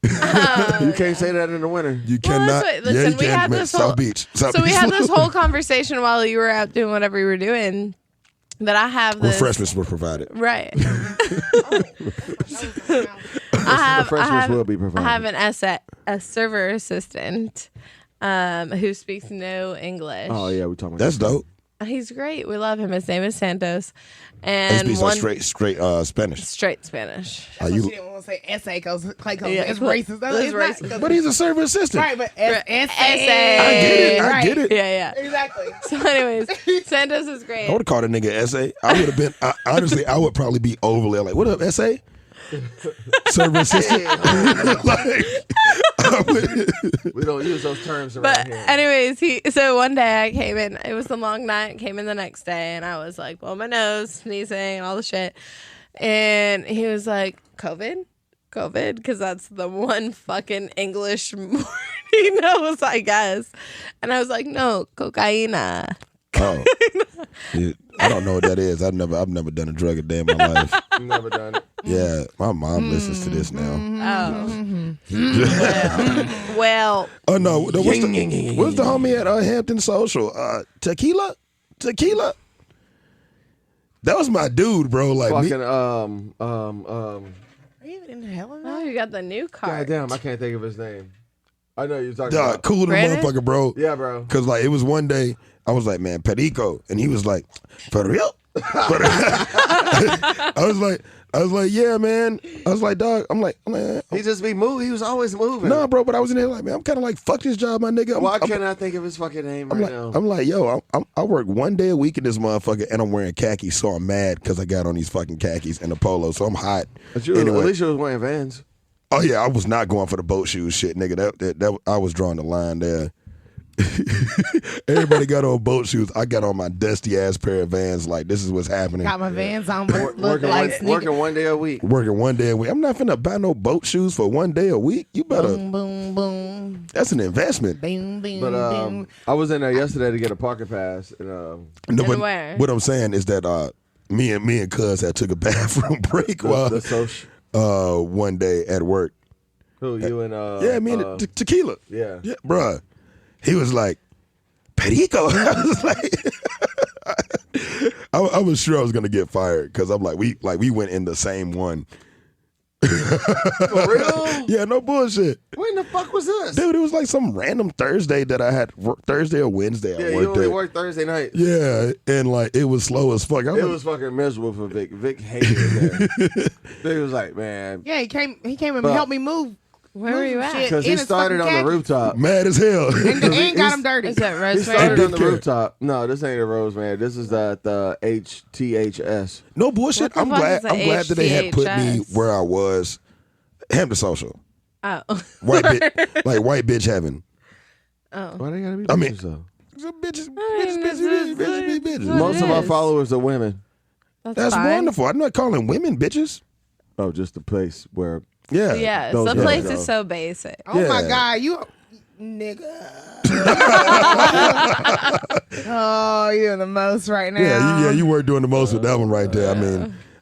You can't say that in the winter. You Well, cannot. that's what- yeah, listen, you we can, had man. this South whole- Beach. South So we Beach had flu. this whole conversation while you were out doing whatever you were doing. That I have this Refreshments were provided. right. Refreshments will be I provided. have a server assistant who speaks no English. Oh yeah, we talking about That's dope. He's great. We love him. His name is Santos, He and speaks like straight Spanish. straight Spanish. Are She you? didn't want to say essay because Yeah, it's racist. it's It's racist. not- But he's a server assistant. Right, but essay. I get it. I Right. get it. Yeah, yeah. Exactly. So, anyways, Santos is great. I would have called a nigga essay. I would have been honestly. I would probably be overly like, "What up, essay?" Server assistant. Like, I would- We don't use those terms around But here. anyways, so one day I came in. It was a long night. Came in the next day, and I was like, blow my nose, sneezing, and all the shit. And he was like, COVID, because that's the one fucking English word he knows, I guess. And I was like, no, cocaina. oh, yeah, I don't know what that is. I've never done a drug a day in my life. Never done it. Yeah, my mom listens to this now. Oh, well, Oh no, what's the homie at Hampton Social? Tequila. That was my dude, bro. Like me. Fucking Are you even in the hell of oh, that? you got the new card. goddamn, I can't think of his name. I know you're talking Dog, about. cool little Brandon? motherfucker, bro. Yeah, bro. Cause like it was one day I was like, man, Perico, and he was like, for real? I was like, yeah, man. I was like, dog. I'm like, He just be moving. He was always moving. no, bro. But I was in there like, man, I'm kind of like, fuck this job, my nigga. Why can't I think of his fucking name right now? I'm like, yo, I work one day a week in this motherfucker, and I'm wearing khakis, so I'm mad because I got on these fucking khakis and a polo, so I'm hot. But you, Anyway. at least you was wearing Vans. Oh yeah, I was not going for the boat shoes shit, nigga. That I was drawing the line there. Everybody got on boat shoes. I got on my dusty ass pair of Vans. Like, this is what's happening. Got my Vans on, but look Working, like working 1 day a week. Working 1 day a week. I'm not finna buy no boat shoes for 1 day a week. You better. boom, boom, boom, That's an investment. boom, boom, But boom. I was in there yesterday to get a parking pass, and No, And but where? what I'm saying is that me and Cuz had took a bathroom break the social. one day at work. Who you and Yeah, me and Tequila. yeah. Yeah, bruh. He was like, Perico. I was like, I was sure I was gonna get fired because I'm like we went in the same one. For real? Yeah, no bullshit, When the fuck was this? dude. It was like some random Thursday that I had Thursday or Wednesday. Yeah, I you worked only at. worked Thursday night. Yeah, and like it was slow as fuck. It was fucking miserable for Vic. Vic hated it there. Vic was like, man, Yeah, he came and Bruh. helped me move. Where were you some at? shit because he in his started fucking on the khakis. rooftop. mad as hell. And got him dirty. Is that He Rosemary? started on the didn't care. rooftop. No, this ain't a Rosemary. This is the HTHS. No bullshit. What the I'm fuck glad. is a I'm glad that they had put me HDHS? where I was. Hampton Social, Oh. white bitch, like white bitch heaven. Oh. Why they gotta be I mean- bitches though? Bitches, I mean, bitches be bitches. what Most it of our is. followers are women. That's fine. wonderful. I'm not calling women bitches. Oh, just the place where Yeah. Yes, Those the guys, place though. is so basic. Oh my Yeah. God, you nigga. Oh, you're the most right now. Yeah, you weren't doing the most with that one right there.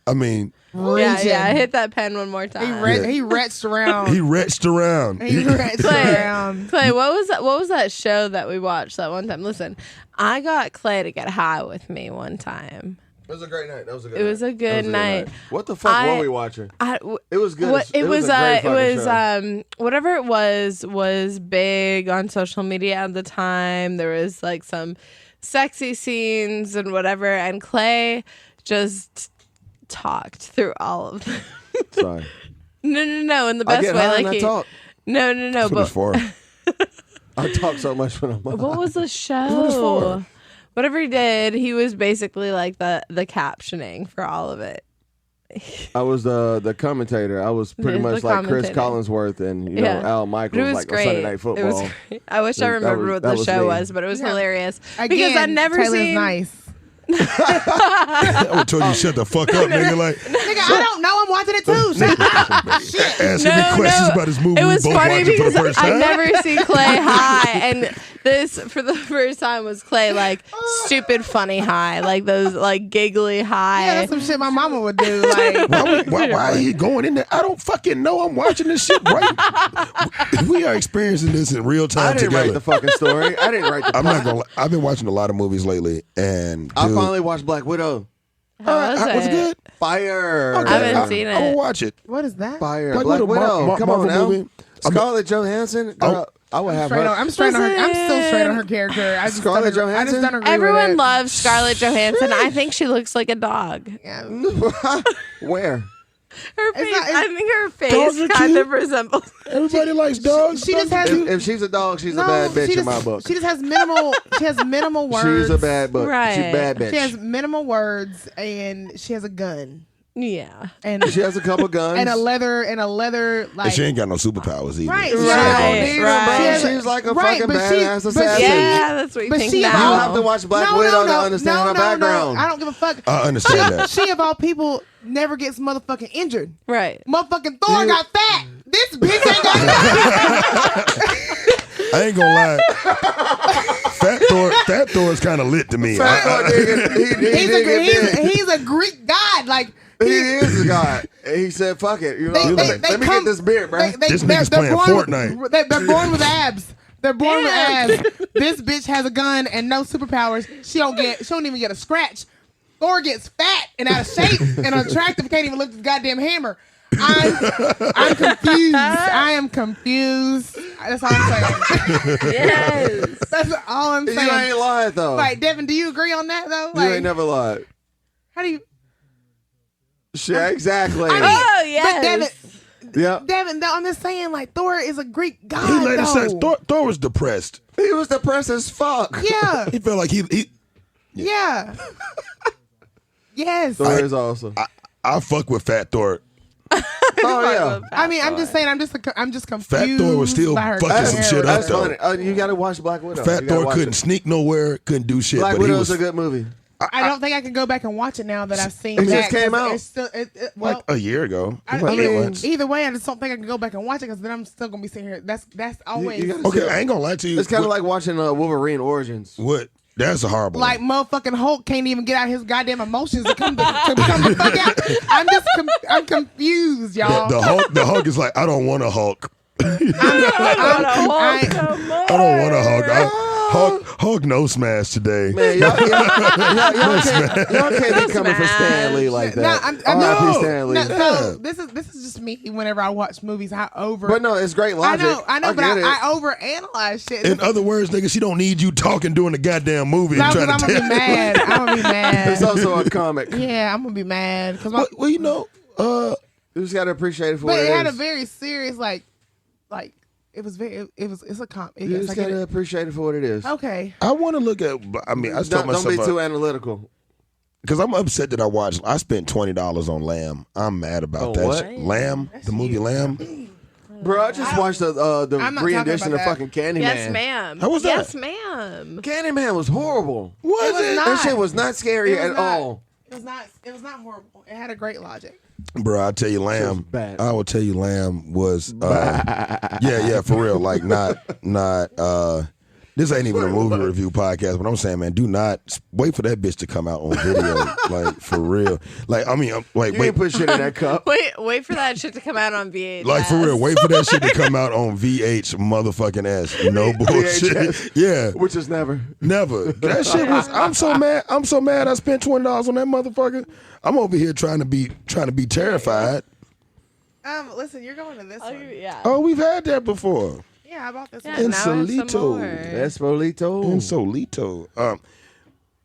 I mean, Yeah, I hit that pen one more time. He retched around. he retched around. He retched Clay, around. Clay, what was that show that we watched that one time? Listen, I got Clay to get high with me one time. it was a great night. That was a good. It was a good night. What the fuck I- were we watching? It It was good. What, It was a great it fucking was show. whatever it was big on social media at the time. There was like some sexy scenes and whatever, and Clay just talked through all of them. Sorry. No, in the I best get way. high Like and I he, talk. no, That's what it's for. I talk so much when I'm what high. was the what it's show? for. Whatever he did, he was basically like the captioning for all of it. I was the commentator. I was pretty The much like Chris commentator. Collinsworth and you Yeah. know Al But it Michaels was like great. on Sunday Night Football. It was great. I wish I That remembered was- what that the was show me. was, but it was Yeah. hilarious Again, because I've never Taylor's seen. nice. I would told you shut the fuck up, nigga. Like, Nigga, I don't know. I'm watching it too. Shut up. Shit. asking me questions about this movie It we was both funny watching for the because first I've time. never seen Clay high, and this for the first time was Clay like stupid funny high, like those like giggly high. Yeah, that's some shit my mama would do. Like, Why are you going in there? I don't fucking know. I'm watching this shit right. We are experiencing this in real I time didn't together. write the fucking story. I didn't write the I'm not gonna lie. I've been watching a lot of movies lately, and I dude, finally watched Black Widow. How was was it good? Fire. Okay, I haven't seen I will it. watch it. what is that? Fire. Black Black Widow, Widow. Come Marvel on now. movie. Scarlett Johansson. Girl, I would have Straight her. on, I'm straight on her. I'm still straight on her character. I just Scarlett don't agree- I just Johansson? don't agree Everyone with it. loves Scarlett Johansson. I think she looks like a dog. Yeah. Where? Her face, not- I think her Dogs face are kind cute. of resembles. Everybody likes dogs. She just has. If she's a dog, she's a bad bitch she in just, my book. She just has minimal. She has minimal words. She's a bad book. Right. She's a bad bitch. She has minimal words, and she has a gun, Yeah. and She has a couple guns. and a leather like. And she ain't got no superpowers either. Right, She right, ain't gonna- right. She's like a Right, fucking but she- badass but assassin. Yeah, that's what you But think she- You now. have to watch Black Widow to understand her background. I don't give a fuck. I understand that. She of all people never gets motherfucking injured. Right. Motherfucking Thor You- got fat. This bitch ain't got I ain't gonna lie. Fat Thor is kind of lit to me. Fat boy nigga, he did get big. he's a Greek god. Like He is a god. And he said, "Fuck it, you know, let me get this beer, bro." This nigga's playing Fortnite. They're born with abs. They're born with abs. This bitch has a gun and no superpowers. She don't even get a scratch. Thor gets fat and out of shape and unattractive. Can't even lift his goddamn hammer. I'm confused. I am confused. That's all I'm saying. Yes. That's all I'm You saying. ain't lied though. Like, Devin, do you agree on that though? You Like, ain't never lied. how do you? Shit, exactly. I mean, Oh, yes. Yep. Devin, though, I'm just saying, like, Thor is a Greek god. He later though. says Thor was depressed. He was depressed as fuck. Yeah, He felt like he yeah. Yes. Thor is awesome. I fuck with Fat Thor. Oh yeah. I mean, I'm just saying, I'm just confused. Fat Thor was still by her fucking some shit up That's though. funny. You got to watch Black Widow. Fat You gotta Thor watch couldn't it. sneak nowhere, couldn't do shit. Black but he Widow's was a good movie. I don't think I can go back and watch it now that I've seen It just that, came 'cause out. It's still, well, like a year ago. either way, I just don't think I can go back and watch it because then I'm still gonna be sitting here. That's always you gotta Okay, I ain't gonna lie to you. It's kind of like watching Wolverine Origins. What? That's a horrible. like motherfucking Hulk can't even get out his goddamn emotions to come the fuck out. I'm confused, y'all. The Hulk is like, I don't want a Hulk. I I don't want a Hulk. Hulk no smash today. Man, y'all can't be coming for Stan Lee like that. R.I.P. Stan Lee. So this is just me. Whenever I watch movies, But no, it's great logic. I know, but get it. I overanalyze shit. In other words, nigga, she don't need you talking during the goddamn movie. No, and 'cause trying I'm to gonna be tell. mad. I'm gonna be mad. It's also a comic. Yeah, I'm gonna be mad because Well, you know, You just gotta appreciate it for but what it had a is. very serious like it's a comp. You just gotta appreciate it for what it is. Okay. I want to look at. I mean, I was talking Don't be myself too analytical. because I'm upset that I spent $20 on Lamb. I'm mad about Oh, that. what? Shit. Lamb, the movie Lamb. Bro, I just watched the I'm not re-edition talking of about fucking Candyman. Yes, ma'am. How was that? Yes, ma'am. Candyman was horrible. Was was it? not. That shit was not scary It was at not. all. It was not horrible. It had a great logic. Bro, I tell you, was Lamb. bad. I will tell you, Lamb was. Yeah, for real. Like not. This ain't even a movie review podcast, but I'm saying, man, do not wait for that bitch to come out on video. Like for real. Like I mean, like You wait. ain't put shit in that cup. Wait for that shit to come out on VHS. Like for real, wait for that shit to come out on VH motherfucking S. No bullshit. VHS. Yeah, Which is never. never. That shit was. I'm so mad. I'm so mad. I spent $20 on that motherfucker. I'm over here trying to be terrified. Listen, you're going to this Oh, one. yeah. Oh, we've had that before. Yeah, I bought this Yeah, one. And now I have some Solito. more. Espolito. And Solito.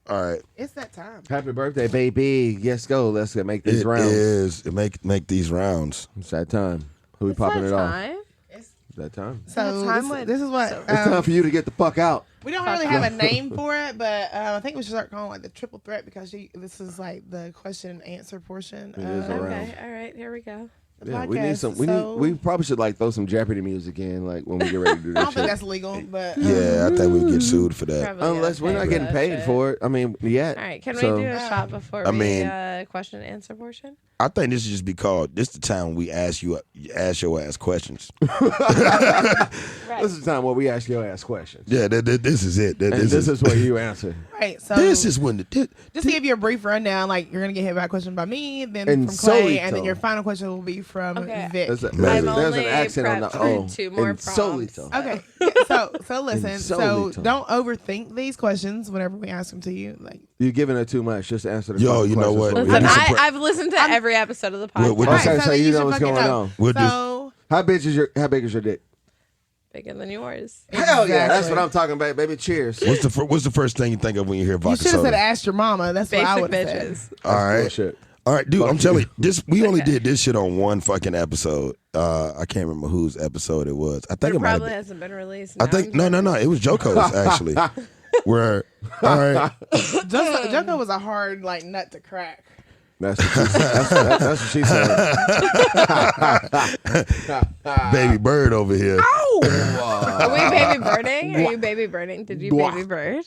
All right. It's that time. Happy birthday, baby. Yes, go. Let's go make these It rounds. is. Make these rounds. It's that time. Who we It's popping that it off? time. It's that time. So time this, went- this is what It's time for you to get the fuck out. we don't really have a name for it, but I think we should start calling it like the triple threat because this is like the question and answer portion. It is around. Okay, all right, here we go. The Yeah, podcast. we need some. We probably should like throw some Jeopardy music in, like when we get ready to do I this don't think shit. that's legal, but Yeah, I think we'd get sued for that. Probably Unless we're okay not for getting that paid shit. for it. I mean, yet. All right, can So- we do a shot before I we mean- question and answer portion? I think this should just be called. This the time we ask your ass questions. This is the time where we ask your ass questions. Yeah, this is it. And this is where you answer. right. So This is when the just to give you a brief rundown, like you're gonna get hit by a question by me, then And from Clay, Solito. and then your final question will be from Okay. Vic. There's Maybe. an only accent on the prepped O. two more And prompts. Solito. Okay. Yeah, so listen. So Solito. don't overthink these questions whenever we ask them to you. Like You're giving her too much. Just answer the Yo, fucking you know questions what? for me. Listen, We'll do some I've listened to every episode of the podcast. We'll do Okay, so you know should what's fucking going know. on. We'll do- So How big is your dick? Bigger than yours. Hell yeah, that's Exactly. what I'm talking about, baby. Cheers. what's the first thing you think of when you hear you vodka should have said soda? ask your mama. That's what I Basic would have said. bitches. All right. Bullshit. All right, dude, I'm Fuck telling you. you, we only did this shit on one fucking episode. I can't remember whose episode it was. I think It it might have probably been. hasn't been released. I think no, it was Joko's actually. Where all right, Joko was a hard like nut to crack. That's what she said. That's what she said. baby bird over here. Are we baby birding? Are you baby birding? Did you baby bird?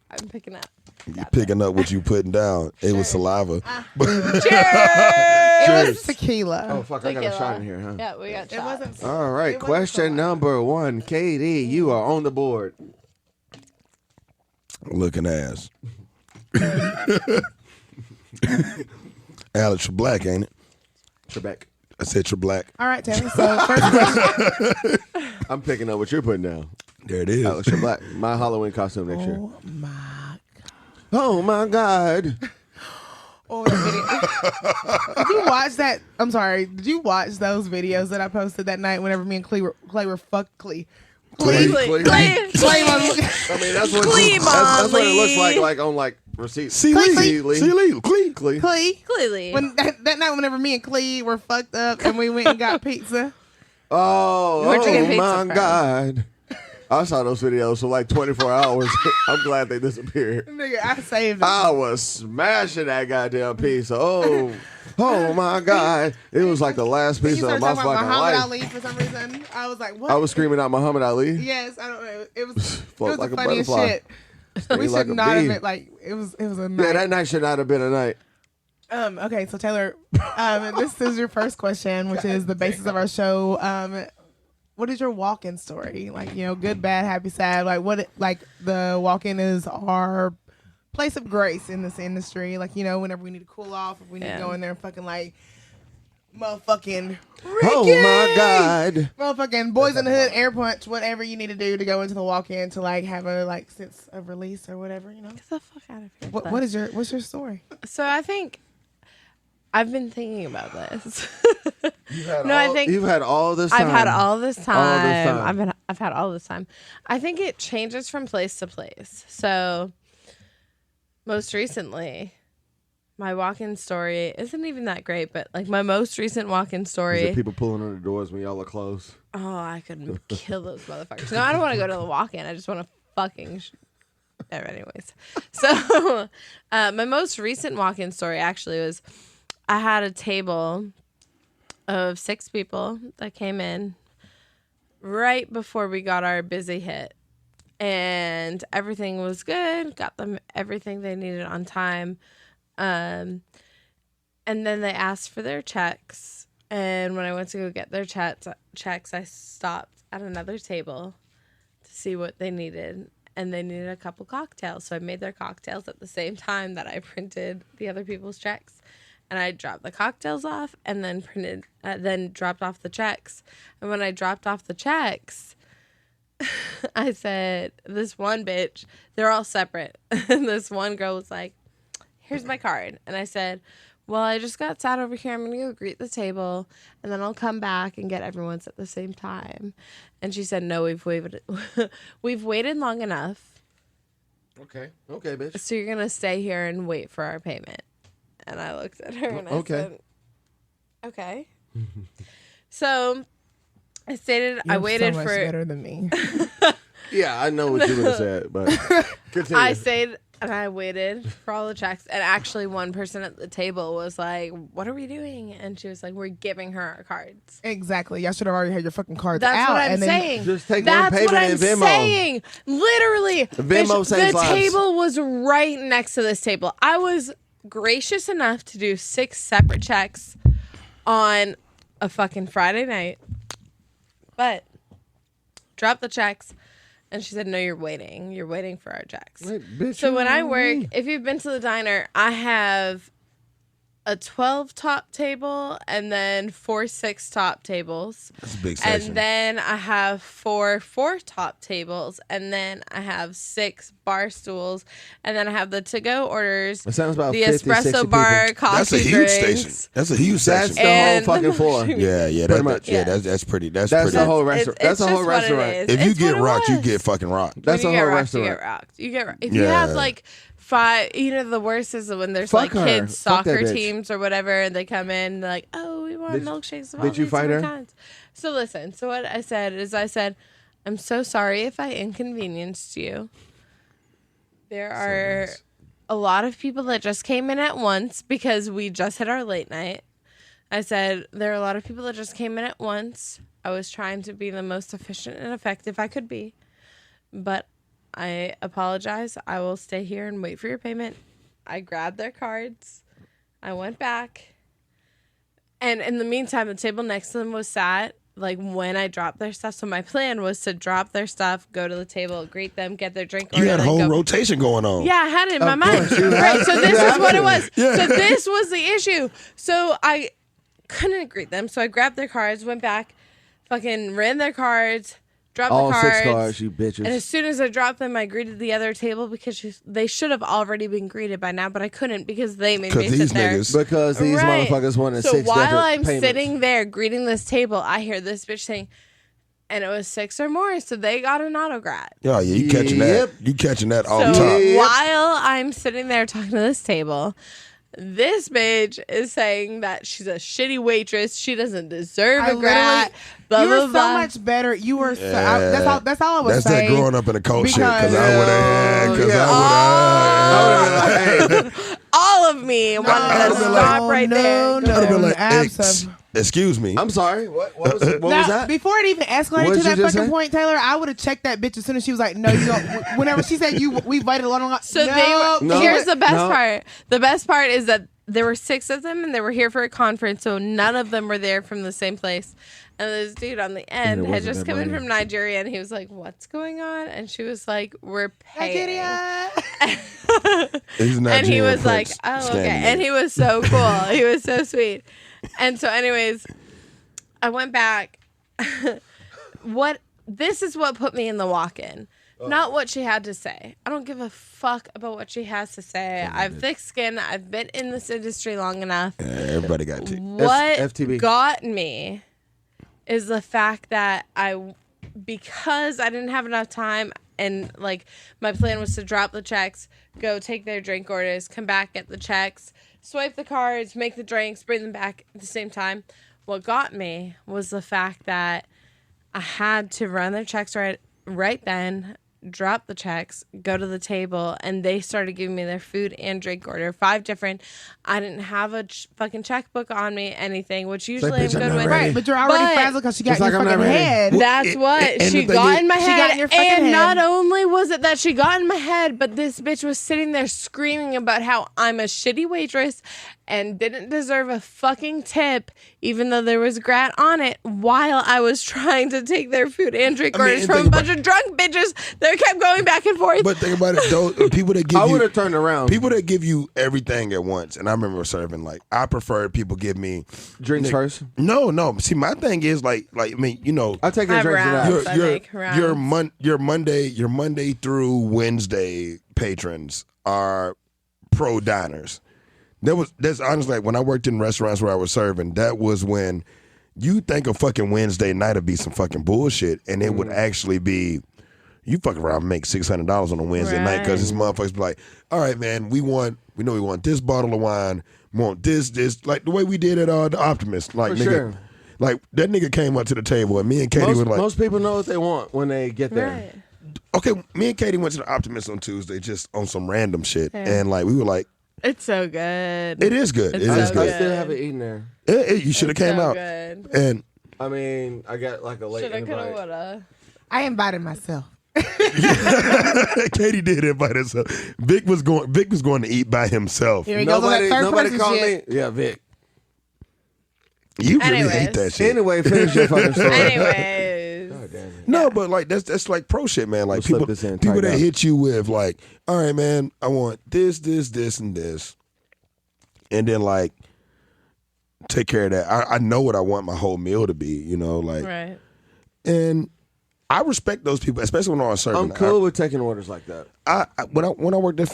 I'm picking up. You picking up what you putting down. It was saliva. Cheers! It was tequila. Oh fuck, I got a shot in here, huh? Yeah, we got It shots. wasn't. All right, It wasn't question so loud. number 1. KD, you are on the board. Looking ass. Alex, you're black, ain't it? Trebek. I said you're black. All right, Tammy. So first question. I'm picking up what you're putting down. There it is. Alex, you're black. My Halloween costume next year. Oh my. Oh my God. Oh, the video. Did you watch that? I'm sorry. Did you watch those videos that I posted that night whenever me and Clay were Clay Clay. was looking. I mean, that's what Clee, that's what it looks Molly. like on like receipts. See Clee. Lee. Clee. Clay. Clearly. When that night, whenever me and Clay were fucked up and we went and got pizza. Oh, Where'd you get pizza my from? God. I saw those videos for like 24 hours. I'm glad they disappeared. Nigga, I saved them. I was smashing that goddamn piece. Oh my God. It was like the last When piece you of started my talking about fucking Muhammad life. Ali for some reason, I was like, what? I was screaming out Muhammad Ali. Yes, I don't know. It was Float like the a funniest butterfly. shit. We Scream like should a not have bee. been like it was a night. Yeah, that night should not have been a night. Okay, so Taylor, this is your first question, which is the basis of our show. What is your walk-in story? Like, good, bad, happy, sad. Like, the walk-in is our place of grace in this industry. Like, whenever we need to cool off, if we need to go in there and fucking like, motherfucking Ricky! Oh my God. Motherfucking Boys in the Hood, air punch, whatever you need to do to go into the walk-in to like have a sense of release or whatever. Get the fuck out of here. What's your story? So I think I've been thinking about this. I think you've had all this time. I've had all this time. All this time. I've had all this time. I think it changes from place to place. So most recently, my walk-in story isn't even that great, but like my most recent walk-in Is story. it people pulling on the doors when y'all are closed? Oh, I could kill those motherfuckers. No, I don't want to go to the walk-in. I just want to fucking. Anyways, so my most recent walk-in story actually was I had a table of 6 people that came in right before we got our busy hit, and everything was good. Got them everything they needed on time. And then they asked for their checks. And when I went to go get their checks, I stopped at another table to see what they needed. And they needed a couple cocktails. So I made their cocktails at the same time that I printed the other people's checks. And I dropped the cocktails off and then then dropped off the checks. And when I dropped off the checks, I said, this one bitch, they're all separate. And this one girl was like, here's my card. And I said, well, I just got sat over here. I'm going to go greet the table, and then I'll come back and get everyone's at the same time. And she said, no, we've waited long enough. Okay, bitch. So you're going to stay here and wait for our payment. And I looked at her and I said, okay. So I stated I waited so much for better than me. Yeah, I know what you would have said, but continue. I stayed and I waited for all the checks. And actually one person at the table was like, what are we doing? And she was like, we're giving her our cards. Exactly. Y'all should have already had your fucking cards That's out. what I'm and then saying. Just take That's one payment what I'm and Venmo. saying. Literally. Venmo saves the lives. table was right next to this table. I was gracious enough to do 6 separate checks on a fucking Friday night. But dropped the checks. And she said, no, you're waiting. You're waiting for our checks. Wait, bitch, So you when I know work, me. if you've been to the diner, I have a 12 top table and then 4 6 top tables. That's a big section. And then I have 4 top tables. And then I have 6 bar stools. And then I have the to-go orders. It sounds about the 50, espresso 60 bar, people. coffee That's a huge drinks. station. That's a huge That's section. the whole And fucking floor. Yeah, Pretty much. yeah, that's pretty. That's That's pretty. the whole restaurant. That's It's the whole just what it restaurant. is. If you It's get what it rocked, you was. get fucking rocked. That's When the you whole get rocked, restaurant. you get rocked. You get rocked. If you Yeah. have like 5, the worst is when there's Fuck like her. kids Fuck that soccer bitch. teams or whatever, and they come in and they're like, oh, we want Did- milkshakes of did all you these fight different her? kinds. So listen. So what I said is, I'm so sorry if I inconvenienced you. There are nice. a lot of people that just came in at once because we just hit our late night. I said there are a lot of people that just came in at once. I was trying to be the most efficient and effective I could be, but I apologize. I will stay here and wait for your payment. I grabbed their cards. I went back. And in the meantime, the table next to them was sat, like, when I dropped their stuff. So my plan was to drop their stuff, go to the table, greet them, get their drink order. You had a then whole go. rotation going on. Yeah, I had it in my Of mind. course, you Right, have so to. this You is have what to. it was. Yeah. So this was the issue. So I couldn't greet them. So I grabbed their cards, went back, fucking ran their cards, dropped All the cards. 6 cards, you bitches. And as soon as I dropped them, I greeted the other table because they should have already been greeted by now, but I couldn't because they made me Because these sit there. niggas. because these Right. motherfuckers wanted So 6 while different I'm payments. sitting there greeting this table, I hear this bitch saying, and it was 6 or more, so they got an autograph. Yeah, you catching Yep. that. You catching that So off top. Yep. while I'm sitting there talking to this table, This bitch is saying that she's a shitty waitress. She doesn't deserve I a grat. Blah, you were blah, so blah. much better. You were so. Yeah. That's all I was That's saying. that growing up in the culture. Because Because- I would have. Because I would have. All of me wanted I'd to have been stop like- right there. No, I'd have been like, abs- excuse me. I'm sorry. What was Now, that? Before it even escalated What'd to you that just fucking say? point, Taylor, I would have checked that bitch as soon as she was like, "No, you don't." Whenever she said we waited a long, So no, they were. No. Here's the best No. part. The best part is that there were 6 of them, and they were here for a conference. So none of them were there from the same place. And this dude on the end it had wasn't just their come in money. from Nigeria, and he was like, "What's going on?" And she was like, "We're paying." Nigeria. He's not And he was like, Prince "Oh, standing okay." there. And he was so cool. He was so sweet. And so, anyways, I went back. This is what put me in the walk-in. Not what she had to say. I don't give a fuck about what she has to say. I have thick skin. I've been in this industry long enough. Yeah, everybody got to. What FTB. got me is the fact that because I didn't have enough time, and like my plan was to drop the checks, go take their drink orders, come back, get the checks, swipe the cards, make the drinks, bring them back at the same time. What got me was the fact that I had to run their checks right then, drop the checks, go to the table, and they started giving me their food and drink order. 5 different. I didn't have a fucking checkbook on me, anything, which usually I'm bitch, I'm good not with. ready. Right, but you're already But- frazzled because she got It's in like your I'm fucking not ready. head. That's what and she the thing got is- in my She head, got in your fucking and head. not only was it that she got in my head, but this bitch was sitting there screaming about how I'm a shitty waitress and didn't deserve a fucking tip, even though there was grat on it, while I was trying to take their food and drink I mean, orders and from a think bunch of drunk bitches that kept going back and forth. But think about it, those people that give I you would have turned around. people that give you everything at once. And I remember serving like I prefer people give me Drinks first. No. See, my thing is like I mean, you know, I'll take their I drinks and round. that. I make rounds. your Monday through Wednesday patrons are pro diners. That's honestly like when I worked in restaurants where I was serving, that was when you think a fucking Wednesday night would be some fucking bullshit, and it would actually be you fuck around and make $600 on a Wednesday night because this motherfuckers be like, all right, man, we know we want this bottle of wine, we want this, like the way we did at the Optimist, like For nigga, sure. like that nigga came up to the table and me and Katie were like, Most people know what they want when they get there. Right. okay, me and Katie went to the Optimist on Tuesday just on some random shit, Yeah. and like we were like, It's so good. it is good, It's it so is I good. still haven't eaten there. You should have It's came so out, good. and I mean, I got like a late Shoulda, coulda, invite. woulda. I invited myself. Katie did invite herself. Vic was going to eat by himself. Here he goes on that third Nobody person called shit. me. Yeah, Vic. You really Anyways. hate that shit. Anyway, finish your fucking story. Anyways. God damn it. No, but like that's like pro shit, man. Like We'll slip people this in, people tighten that up. hit you with like, all right, man, I want this, and this, and then like take care of that. I know what I want my whole meal to be, you know, like, Right. and I respect those people, especially when I was serving. I'm cool with taking orders like that. When I worked at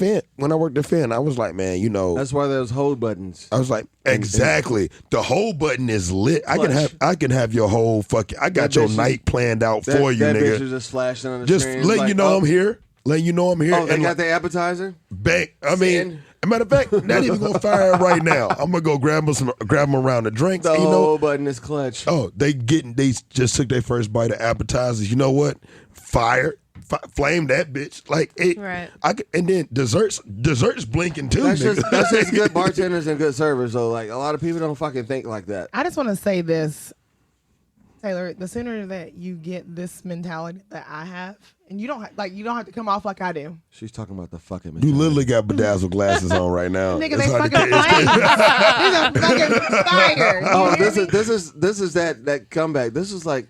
Finn, I was like, man, you know, That's why there's hold buttons. I was like, exactly. The whole button is lit. Clutch. I can have your whole fucking. I got That your bitch is- night planned out That, for you, that bitch nigga. is just flashing on the Just screen. letting Like, you know oh, I'm here. Letting you know I'm here. Oh, they and got like, the appetizer? bang. I mean, Sitting. as a matter of fact, not even gonna fire it right now. I'm gonna go grab them around the drinks. The and you whole know, button is clutch. oh, they just took their first bite of appetizers. You know what? Fire. Flame that bitch. Like it, Right. and then desserts blinking too. That's nigga. just good bartenders and good servers, though. Like, a lot of people don't fucking think like that. I just want to say this, Taylor. The sooner that you get this mentality that I have, and you don't have to come off like I do. She's talking about the fucking You literally got bedazzled glasses on right now. Nigga, It's they hard to fucking get- flames. These are fucking fire. You Oh, hear this me? is that comeback. This is like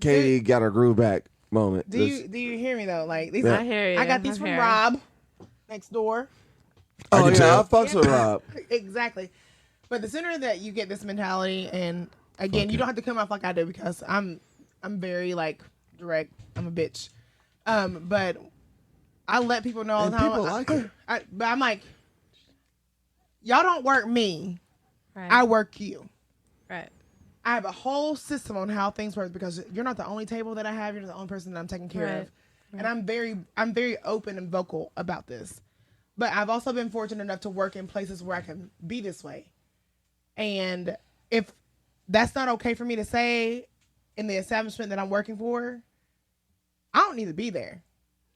Katie got her groove back moment. Do you hear me though? Like these, I hear you. I got these I from hear you. Rob next door. I Oh can yeah, tell. I fucks with Rob. Exactly. But the sooner that you get this mentality, and again, you don't have to come off like I do because I'm very like direct. I'm a bitch. But I let people know all the And time. people like it. But I'm like, y'all don't work me. Right. I work you. Right. I have a whole system on how things work because you're not the only table that I have. You're not the only person that I'm taking care Right. of. And I'm very open and vocal about this. But I've also been fortunate enough to work in places where I can be this way. And if that's not okay for me to say in the establishment that I'm working for, I don't need to be there.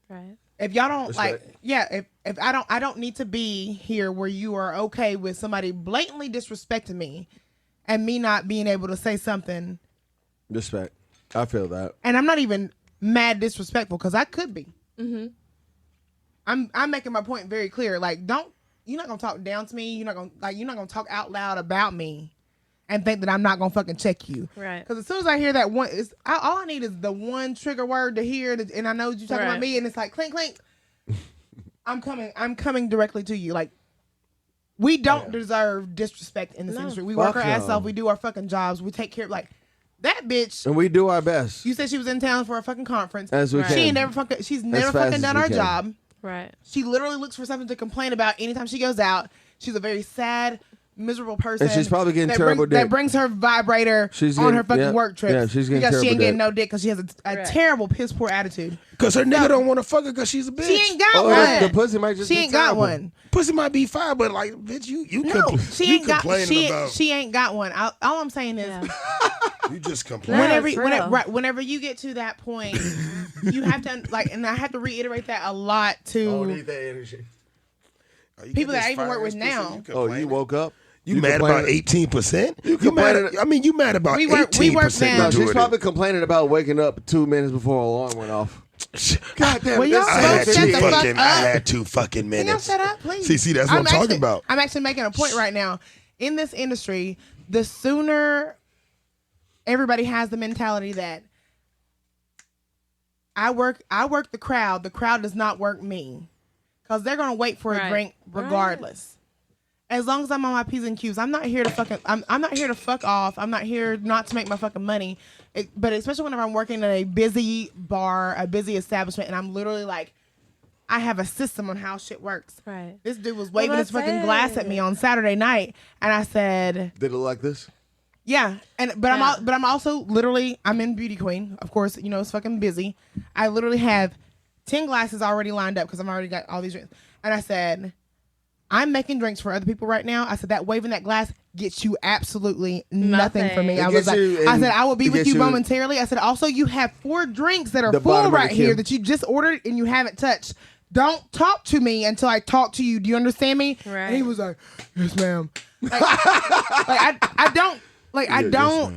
Right. If y'all don't Respect. if I don't need to be here where you are okay with somebody blatantly disrespecting me and me not being able to say something. Respect. I feel that. And I'm not even mad disrespectful because I could be. Mm-hmm. I'm making my point very clear. Like, you're not gonna talk down to me. You're not gonna talk out loud about me and think that I'm not gonna fucking check you. Right. Because as soon as I hear that one, all I need is the one trigger word to hear, and I know you're talking about me, and it's like clink clink. I'm coming directly to you. Like, we don't deserve disrespect in this industry. We work our ass off. We do our fucking jobs. We take care of that bitch. And we do our best. You said she was in town for a fucking conference. As we can. She's never fucking done her job. Right. She literally looks for something to complain about anytime she goes out. She's a very sad, miserable person. And she's probably getting terrible dick. That brings her vibrator on her fucking work trip. Yeah, she's getting because terrible she ain't getting dick. no dick because she has a terrible piss poor attitude. Because her nigga don't want to fuck her because she's a bitch. She ain't got one. The pussy might just She be ain't got terrible. one. Pussy might be fine, but like, bitch, you She ain't got. complaining about. She ain't got one. All I'm saying is, You just complain. whenever you get to that point, you have to and I have to reiterate that a lot to that energy. people that I even work with now. You woke up? You mad about 18%? You mad? You mad about 18%? We work now. No, she's probably complaining about waking up 2 minutes before alarm went off. God damn Well, it. y'all I both shut the fuck up. I had 2 fucking Can y'all minutes. shut up, please? See, that's what I'm talking about. I'm actually making a point right now. In this industry, the sooner everybody has the mentality that I work the crowd does not work me. Because they're going to wait for a drink regardless. As long as I'm on my P's and Q's, I'm not here to I'm not here to fuck off. I'm not here not to make my fucking money. But especially whenever I'm working at a busy bar, a busy establishment, and I'm literally like, I have a system on how shit works. Right. This dude was waving his fucking glass at me on Saturday night, and I said, Did it look like this? yeah. I'm also literally, I'm in Beauty Queen. Of course, it's fucking busy. I literally have 10 glasses already lined up because I'm already got all these drinks. And I said, I'm making drinks for other people right now. I said that waving that glass gets you absolutely nothing for me. I was like, I said I will be with you momentarily. I said also you have 4 drinks that are full right here that you just ordered and you haven't touched. Don't talk to me until I talk to you. Do you understand me? Right. And he was like, yes, ma'am. I don't.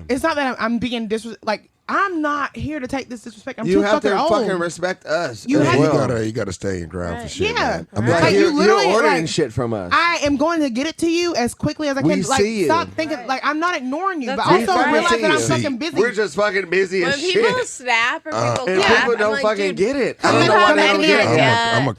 It's not that I'm being disrespectful. I'm not here to take this disrespect. I'm too fucking old. You have to fucking respect us. You gotta stay in ground for shit. Yeah. Man. I'm Like, you literally you're ordering shit from us. I am going to get it to you as quickly as I can. We see you. Stop thinking I'm not ignoring you, That's but also right. realize that I'm See, fucking busy. We're just fucking busy When as people shit. snap or people And clap, people don't I'm like, fucking dude, get it. you I don't know why have they don't any get it.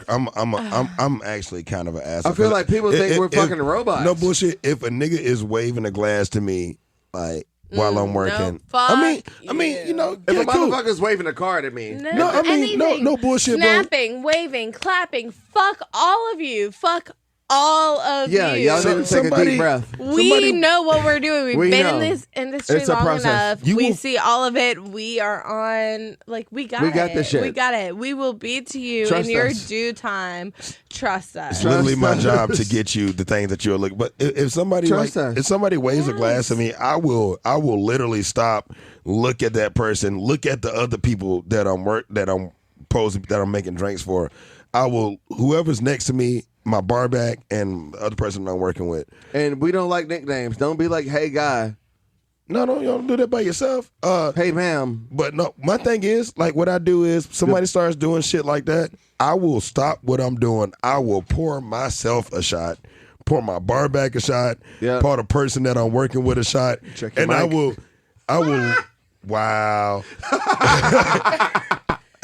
idea. I'm actually kind of an asshole. I feel like people think we're fucking robots. No bullshit. If a nigga is waving a glass to me, like while I'm working, fuck I mean, If a yeah, cool. motherfucker's waving a card at me, No, I mean, no bullshit, bro. Snapping, waving, clapping. Fuck all of you. Fuck all of you. yeah, y'all need to take a deep breath. We know what we're doing. We've been know. in this industry It's a long process. enough. We see all of it. We are on. We got this shit. We got it. We will be to you Trust in your us. due time. Trust us. It's literally my Trust job us. to get you the things that you're looking. But if somebody Trust us. if somebody waves a glass at me, I will literally stop, look at that person, look at the other people that I'm making drinks for. I will, whoever's next to me, my bar back, and the other person I'm working with. And we don't like nicknames. Don't be like, hey, guy. No, you don't do that by yourself. Hey, ma'am. But no, my thing is, like, what I do is, somebody starts doing shit like that, I will stop what I'm doing. I will pour myself a shot, pour my bar back a shot, pour the person that I'm working with a shot, Check your and mic. I will, wow.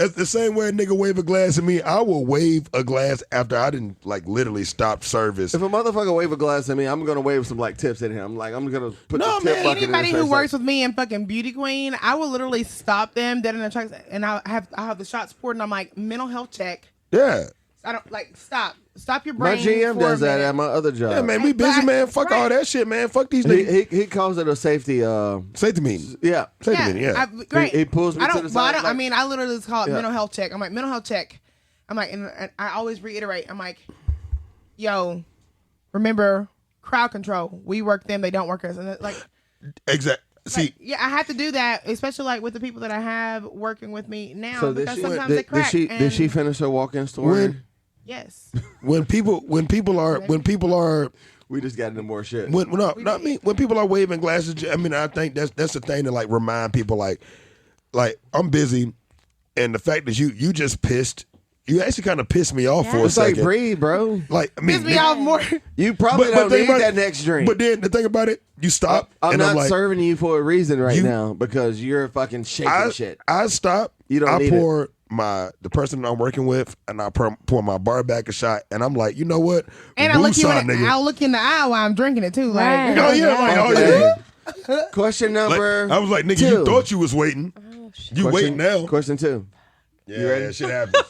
It's the same way a nigga wave a glass at me, I will wave a glass after I didn't, literally stop service. If a motherfucker wave a glass at me, I'm gonna wave some tips at him. I'm gonna put No, the tip man. bucket in Anybody his who face, works with me in fucking Beauty Queen, I will literally stop them dead in their tracks, and I have the shots poured, and I'm like, mental health check. Yeah. I don't stop your My brain. GM for a does that minute. at my other job. Yeah, man, we busy, man. Fuck all that shit, man. Fuck these niggas. He calls it a safety. Safety meeting. Yeah. Safety meeting, yeah. Great. He pulls me to the side. I literally just call it mental health check. I'm like, mental health check. I'm like, and I always reiterate, I'm like, yo, remember crowd control. We work them, they don't work us. And like, Exactly. See, like, yeah, I have to do that, especially like with the people that I have working with me now. So because sometimes they crack. did she finish her walk-in story? Yes. when people are We just got into more shit. when people are waving glasses, I mean, I think that's the thing to like remind people like I'm busy, and the fact that you just pissed. You actually kind of pissed me off for a It's like second. breathe, bro. Like, I mean, Piss me off more. You probably don't think need about that it- next drink. But then the thing about it, you stop. I'm and not I'm like, serving you for a reason right You- now because you're fucking shaking shit. I stop. You don't I need pour the person I'm working with, and I pour my bar back a shot, and I'm like, you know what? And I'll look nigga. you in the eye while I'm drinking it too. Right. Like, Oh yeah, like, oh yeah. Question Like, number I was like, nigga, two. you thought you was waiting. You waiting now? Question 2. Yeah, You ready? that shit happens.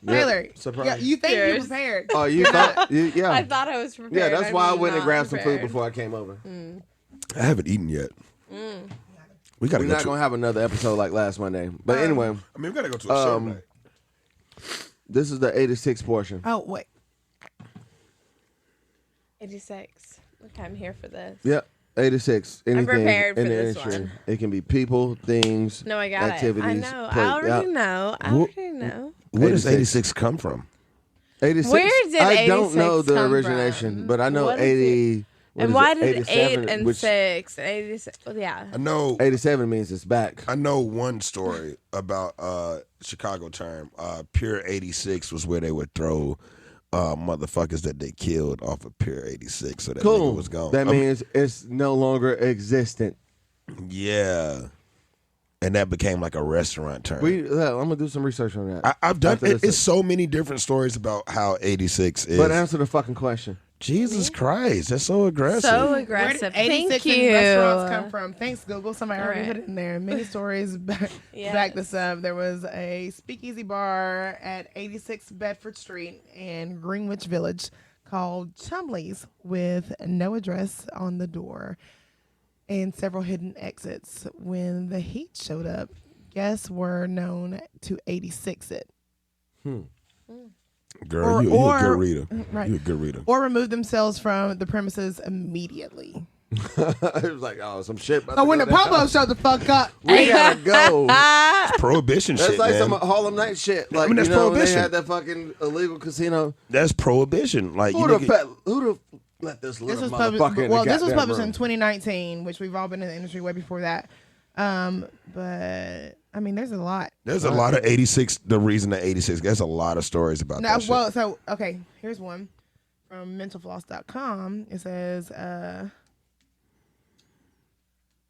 Taylor, Surprise. yeah, you think you're Cheers. prepared. Oh, you thought? Yeah. I thought I was prepared. Yeah, that's why I I'm went and not grabbed some food prepared. before I came over. I haven't eaten yet. We gotta We're go not to. going to have another episode like last Monday. But anyway, I mean, we gotta go to a show tonight. this is the 86 portion. Oh wait, 86. Okay, I'm here for this. Yep. 86. Anything prepared in for the this industry. one. It can be people, things, No, I got activities. it. I know. play- I already know. I Wh- already know. Where does 86. 86 come from? 86. Where did I don't 86 know the come origination, from? but I know What is 80. what And is why it, did 87, 8 and which 6 and 86? Well, yeah. I know. 87 means it's back. I know one story about Chicago term. Pier 86 was where they would throw motherfuckers that they killed off of Pier 86, so that Cool. nigga was gone. That means it's no longer existent. Yeah, and that became like a restaurant term. I'm gonna do some research on that. I've done. After this- It's so many different stories about how 86 is. But answer the fucking question. Jesus Christ, that's so aggressive. So where aggressive. did 86 Thank you. restaurants come from? Thanks, Google. Somebody already All put it in there. Many stories back this up. There was a speakeasy bar at 86 Bedford Street in Greenwich Village called Chumley's with no address on the door and several hidden exits. When the heat showed up, guests were known to 86 it. Girl, you a good reader. Right. You a good reader. Or remove themselves from the premises immediately. It was like, oh, some shit. about So to when go the down. Popo showed the fuck up, we gotta go. It's prohibition That's shit, like man. some Harlem Night shit. Like, that's you know, when they prohibition. had that fucking illegal casino. That's prohibition. Like Who the let this little this was motherfucker published. in Well, the this was goddamn published in room? 2019, which we've all been in the industry way before that. But I mean, there's a lot. There's a lot of 86. The reason that 86. There's a lot of stories about No, that shit. well, so okay, here's one from mentalfloss.com. It says,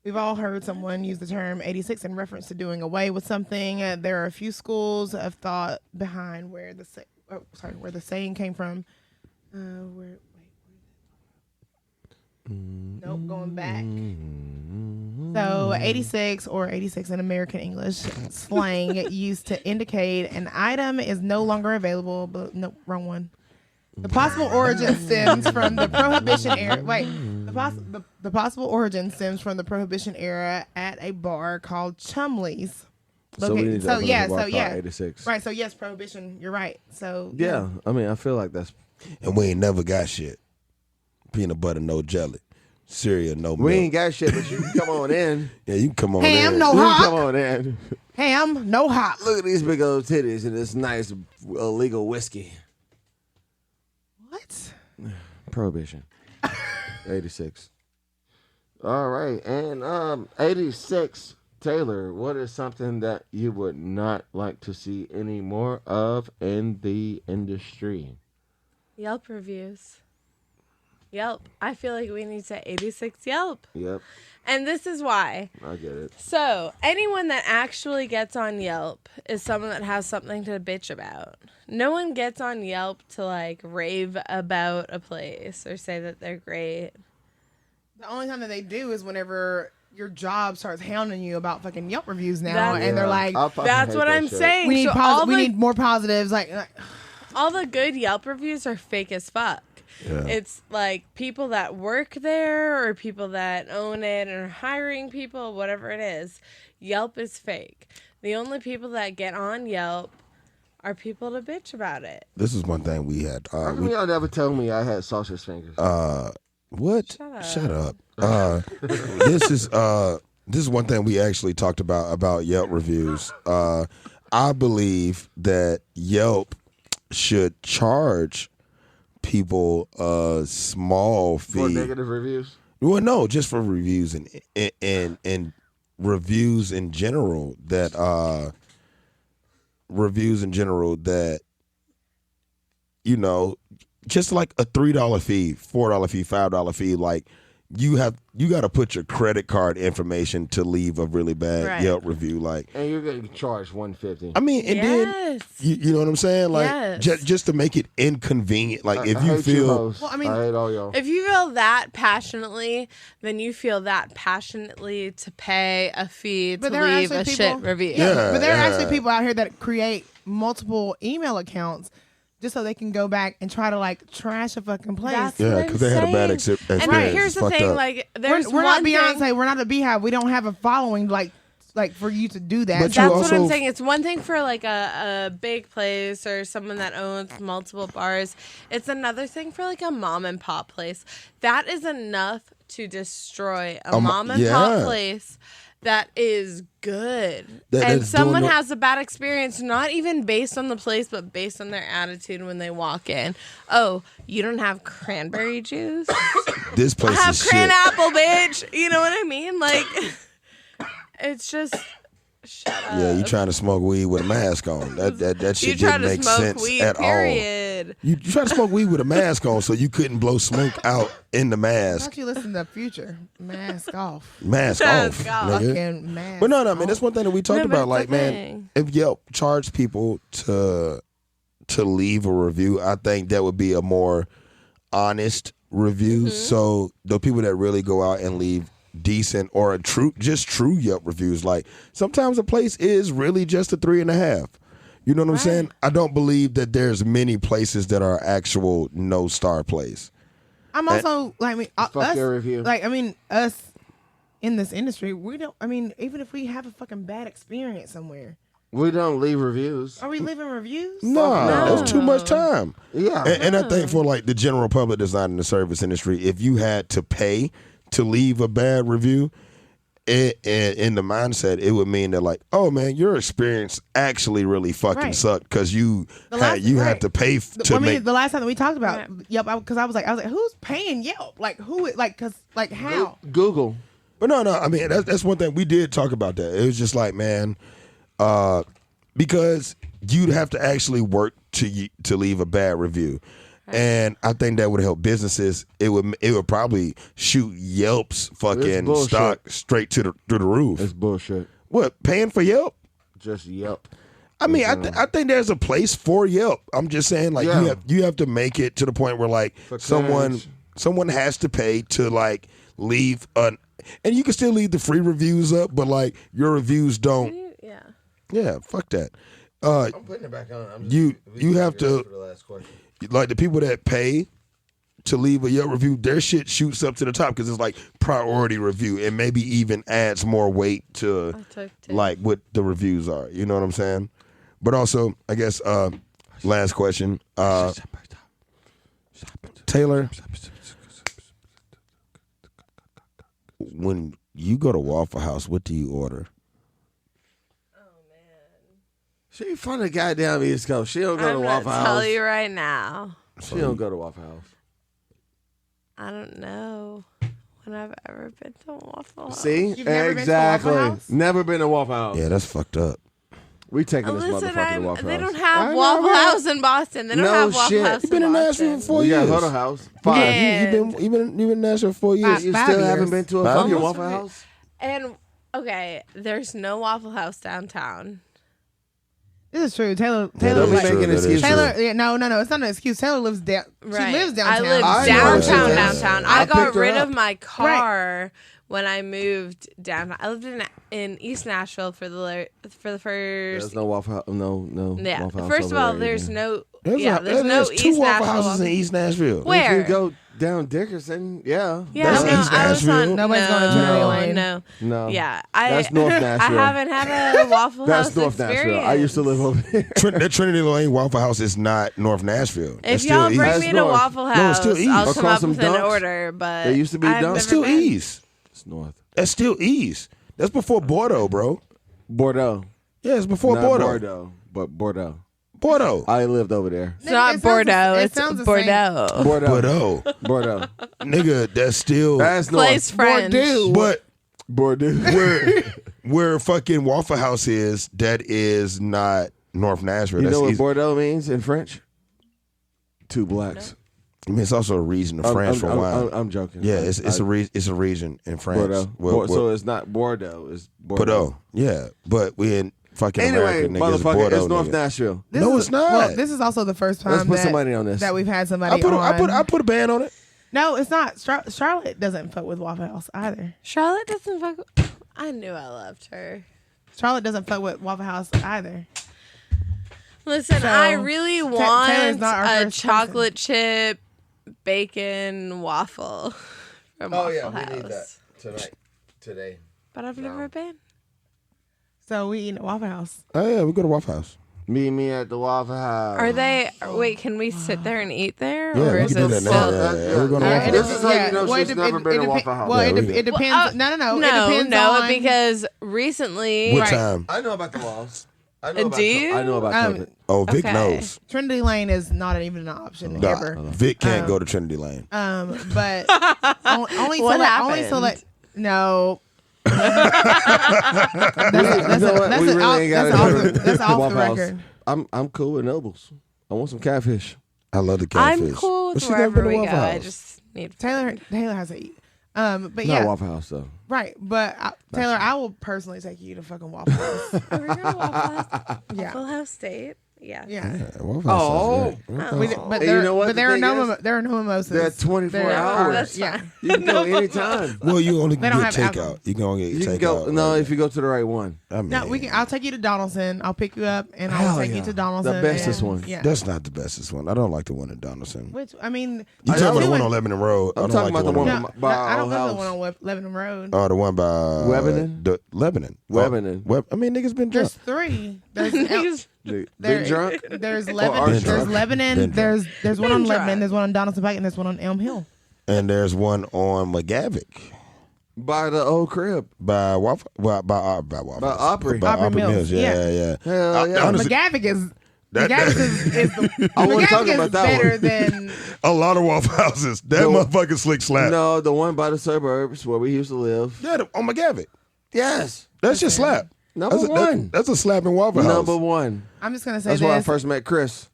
we've all heard someone use the term 86 in reference to doing away with something. There are a few schools of thought behind where the saying came from. Nope, going back. So 86 or 86 in American English slang used to indicate an item is no longer available, but no, wrong one. The possible origin stems from the Prohibition era. Wait, the possible origin stems from the Prohibition era at a bar called Chumley's. So we need to open up a bar called 86. Right, so yes, Prohibition, you're right. So Yeah, I mean, I feel like that's. And we ain't never got shit. Peanut butter, no jelly. Cereal, no milk. We ain't got shit, but you can come on in. Yeah, you can come on Ham, in. no You can hot. come on in. Ham, no hot. Look at these big old titties and this nice illegal whiskey. What? Prohibition. 86. All right, and 86. Taylor, what is something that you would not like to see any more of in the industry? Yelp reviews. Yelp. I feel like we need to 86 Yelp. Yep, And this is why. I get it. So, anyone that actually gets on Yelp is someone that has something to bitch about. No one gets on Yelp to, like, rave about a place or say that they're great. The only time that they do is whenever your job starts hounding you about fucking Yelp reviews now, and they're like, That's what I'm saying. "We need So all we the- need more positives." Like all the good Yelp reviews are fake as fuck. Yeah. It's like people that work there or people that own it and are hiring people, whatever it is. Yelp is fake. The only people that get on Yelp are people to bitch about it. This is one thing we had. How come y'all never tell me I had sausage fingers? What? Shut up. This is one thing we actually talked about Yelp reviews. I believe that Yelp should charge people a small fee for negative reviews. Well, no, just for reviews and reviews in general that you know, just like a $3 fee, $4 fee, $5 fee, like you got to put your credit card information to leave a really bad Yelp review, like, and you're getting charged $150. I mean, and then you know what I'm saying, like just to make it inconvenient, like if you feel, well, I mean, I hate all y'all. If you feel that passionately, then you feel that passionately to pay a fee to leave a shit review. Yeah, but there are actually people out here that create multiple email accounts just so they can go back and try to like trash a fucking place. Because they had a bad experience. And here's the thing, like, we're not Beyonce, we're not a Beehive. We don't have a following like for you to do that. But that's what I'm saying. It's one thing for like a big place or someone that owns multiple bars. It's another thing for like a mom and pop place. That is enough to destroy a mom and pop place that is good. And someone has a bad experience, not even based on the place, but based on their attitude when they walk in. Oh, you don't have cranberry juice? This place I have is cran shit. apple, bitch. You know what I mean? Like, it's just... Shut up. Yeah, you trying to smoke weed with a mask on. That shit didn't make sense at period. all. You try to smoke weed with a mask on so you couldn't blow smoke out in the I mask. thought you listened to Future. Mask off. Mask off. Fucking mask But no, off. man, that's one thing that we talked about. Like, man, if Yelp charged people to leave a review, I think that would be a more honest review. Mm-hmm. So the people that really go out and leave decent or true Yelp reviews, like sometimes a place is really just a 3.5. You know what I'm saying? I don't believe that there's many places that are actual no star place. I'm also like, fuck your review. Like, I mean, us in this industry, we don't. I mean, even if we have a fucking bad experience somewhere, we don't leave reviews. are we leaving reviews? No, that's too much time. Yeah, and I think for like the general public that's not in the service industry, if you had to pay to leave a bad review, in the mindset, it would mean that like, oh man, your experience actually really fucking sucked because you had to pay to make. The last time that we talked about Yelp, because I was like, who's paying Yelp? Like who? Like because like how? Google. But no, I mean that's one thing we did talk about. That it was just like, man, because you'd have to actually work to leave a bad review. And I think that would help businesses. It would probably shoot Yelp's fucking stock straight through the roof. It's bullshit. What, paying for Yelp? Just Yelp. I mean, I think there's a place for Yelp. I'm just saying, like you have to make it to the point where like someone has to pay to like leave and you can still leave the free reviews up, but like your reviews don't. Yeah, fuck that. I'm putting it back on. You have to. For the last question. Like the people that pay to leave a Yelp review, their shit shoots up to the top because it's like priority review and maybe even adds more weight to like what the reviews are. You know what I'm saying? But also, I guess, last question. Taylor, when you go to Waffle House, what do you order? She from the goddamn East Coast. She don't go to Waffle House. I'm tell you right now. She don't go to Waffle House. I don't know when I've ever been to Waffle House. See? You've never exactly. Been to Waffle House? Never been to Waffle House. Yeah, that's fucked up. We taking this motherfucker to Waffle House. They don't have Waffle House in Boston. They don't have Waffle House You've been in Nashville for 4 years. We got Huddle House. 5. You've been in Nashville for 4 years. You still haven't been to a fucking Waffle House? And, okay, there's no Waffle House downtown. This is true. Taylor don't be making excuses. Taylor, no, it's not an excuse. Taylor lives down. Right. She lives downtown. I live downtown. I got rid of my car when I moved down. I lived in East Nashville for the first. There's no Waffle House. No. Yeah. Waffle House First of all, there there's either. no There's no two East Waffle Nashville. Houses in East Nashville. Where? If you go down Dickerson, yeah. Yeah, That's no, East I was Nashville. on. Nobody's going to Trinity Lane. No. No. Yeah, That's North I Nashville. haven't had a Waffle That's House North experience. Nashville. I used to live over there. That Trinity Lane Waffle House is not North Nashville. If That's y'all still bring East. me That's to North. Waffle No, House, it's still East. I'll come Across up some with an dumps. order. But There used to be I've dumps. never That's still been. East. It's North. That's still East. That's before Bordeaux, bro. Bordeaux. Yeah, it's before Not Bordeaux. Bordeaux, but Bordeaux. Bordeaux. I lived over there. It's not It sounds- Bordeaux. it It's sounds the Bordeaux. Bordeaux. Bordeaux. Bordeaux. Nigga, that's still. That's Place North. French. Bordeaux. But Bordeaux. where fucking Waffle House is, that is not North Nashville. You That's know what East. Bordeaux means in French? Two blacks. I mean, it's also a region of France for wine. I'm joking. Yeah, it's a region in France. Bordeaux. Well, So it's not Bordeaux. It's Bordeaux. Bordeaux. Yeah, but we in fucking Anyway, America, nigga. It's motherfucker, Bordeaux, it's North nigga. Nashville. This No, is- it's not. Well, this is also the first Let's time put that, somebody on this. that we've had somebody I on. put a band on it. No, it's not. Charlotte doesn't fuck with Waffle House either. Charlotte doesn't fuck. I knew I loved her. Charlotte doesn't fuck with Waffle House either. Listen, So, I really Taylor's want not our a first chocolate chip bacon waffle from Waffle House. tonight, today. But I've never been. So we eat at Waffle House. Oh yeah, we go to Waffle House. Meet me at the Waffle House. Are they? Wait, can we sit there and eat there, Yeah, or we is can do it that now. still? Yeah. We're going to Uh, Waffle it This House. is how you know well, she's never been to Waffle House. Well, Yeah, it, we- it depends. Well, no. It No, depends no, on, because recently, What Right. time? I know about the walls. I know Do about you? I know about Um, Tubman. Oh, Vic Okay. knows. Trinity Lane is not even an option Nah, ever. Vic can't go to Trinity Lane. But only What select. Only happened? select. No. You know what? We really ain't gotta that's off the Waffle House. record. I'm cool with Nobles. I want some catfish. I love the catfish. I'm cool But with she never wherever been to we go. Waffle I House. just need Taylor has to eat. But Not yeah, Waffle House though. right. But Taylor, I will personally take you to fucking Waffle House. Are we going to Waffle House? Yeah. Waffle House State? Yeah. Yeah. Yeah, Waffle House sounds great. Waffle We, House. but And there, you know what but the there are thing no is? there are no mimosas. They're 24 There are- hours. That's Yeah. fine. You can go anytime. Well, you only They can don't get have takeout. alcohol. You can only You get can takeout. go. No, right? if you go to the right one. I mean, No, we can. I'll take you to Donaldson. I'll pick you up, and Hell I'll take yeah. you to Donaldson. The bestest and- one. Yeah. That's not the bestest one. I don't like the one in Donaldson. Which I mean, You I talking about the know one it. on Lebanon Road? I I'm don't talking like about the one on- no, by I don't our go to the house. one on Lebanon Road. Oh, the one by Lebanon? the Lebanon. Lebanon. I mean, niggas been drunk. There's three. There's Big there- drunk. There's are Lebanon. drunk. There's Lebanon. Been drunk. There's one on Been Lebanon. drunk. There's one on Donaldson Pike, and there's one on Elm Hill. And there's one on McGavick By the old crib. by Waffle. By Waffle. By Opry. By Opry Opry Mills, Mills. yeah. Yeah. Hell yeah. Honestly, McGavick is. That- McGavick is the, I wasn't McGavick talking is about that better one. than a lot of Waffle Houses. That No. motherfucking slick slap. No, the one by the suburbs where we used to live. Yeah, on McGavick. Yes. That's just slap. Number That's one. That's a slap in Waffle House. Number one. I'm just gonna say That's this. where I first met Chris.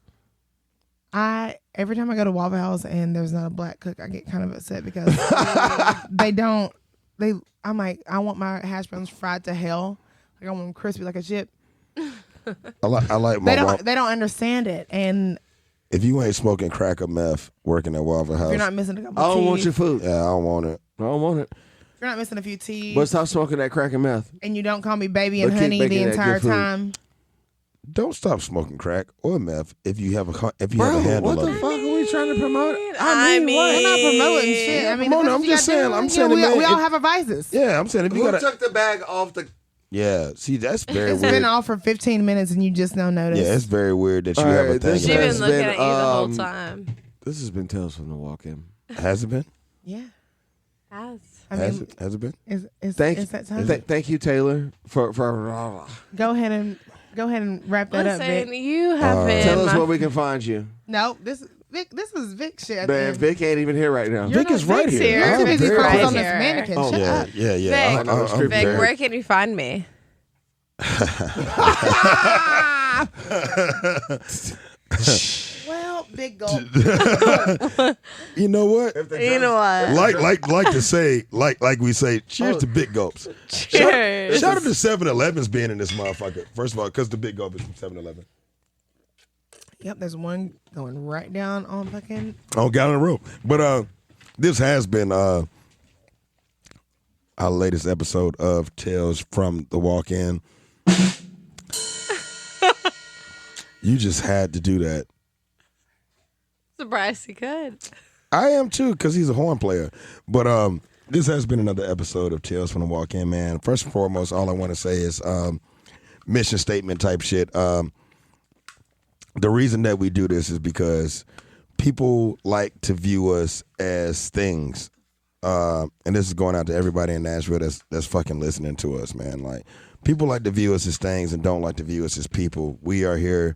Every time I go to Waffle House and there's not a black cook, I get kind of upset because I'm like, I want my hash browns fried to hell. Like I want them crispy like a chip. I like my mom. They don't understand it, and If you ain't smoking crack or meth working at Waffle House, you're not missing a couple. I don't want teeth. your food. yeah, I don't want it. I don't want it. You're not missing a few teeth, But stop smoking that crack and meth. and you don't call me baby and But keep honey the making that entire good food. time. Don't stop smoking crack or meth if you have a handle what the of it. fuck are we trying to promote? I mean, We're not promoting shit. I mean, Promoting, the I'm things you just gotta saying- do, I'm you saying know, the we man- all if- have our vices. Yeah, I'm saying if you Who got took the bag off the... yeah, see that's very It's weird. been off for 15 minutes and you just don't notice. Yeah, it's very weird that you All have a right, thing. this She of has been that. looking been, at you the whole um, time. This has been Tales from the Walk-In. Has it been? Yeah. Has. I Has mean, it been? it's Thank, that time. thank you, Taylor, for Go ahead and wrap that up, Listen, Vic. you have been. tell us my- where we can find you. No, this is Vic shit. Man, Vic ain't even here right now. Vic is right Vic's here. here. I'm You're busy very- focused right on this here. mannequin. Oh, Shut Yeah, up. yeah. Vic, I'm Vic, very- where can you find me? Well, big gulp. You know what? You know what? Like to say, like we say, cheers to big gulps. Cheers. Shout out to 7-Eleven's being in this motherfucker. First of all, because the big gulp is from 7-Eleven. Yep, there's one going right down on fucking. On Gallon Road. But this has been our latest episode of Tales from the Walk-In. You just had to do that. Surprised he could. I am too, because he's a horn player. But this has been another episode of Tales from the Walk-In, man. First and foremost, all I want to say is mission statement type shit. The reason that we do this is because people like to view us as things. And this is going out to everybody in Nashville that's fucking listening to us, man. Like, people like to view us as things and don't like to view us as people. We are here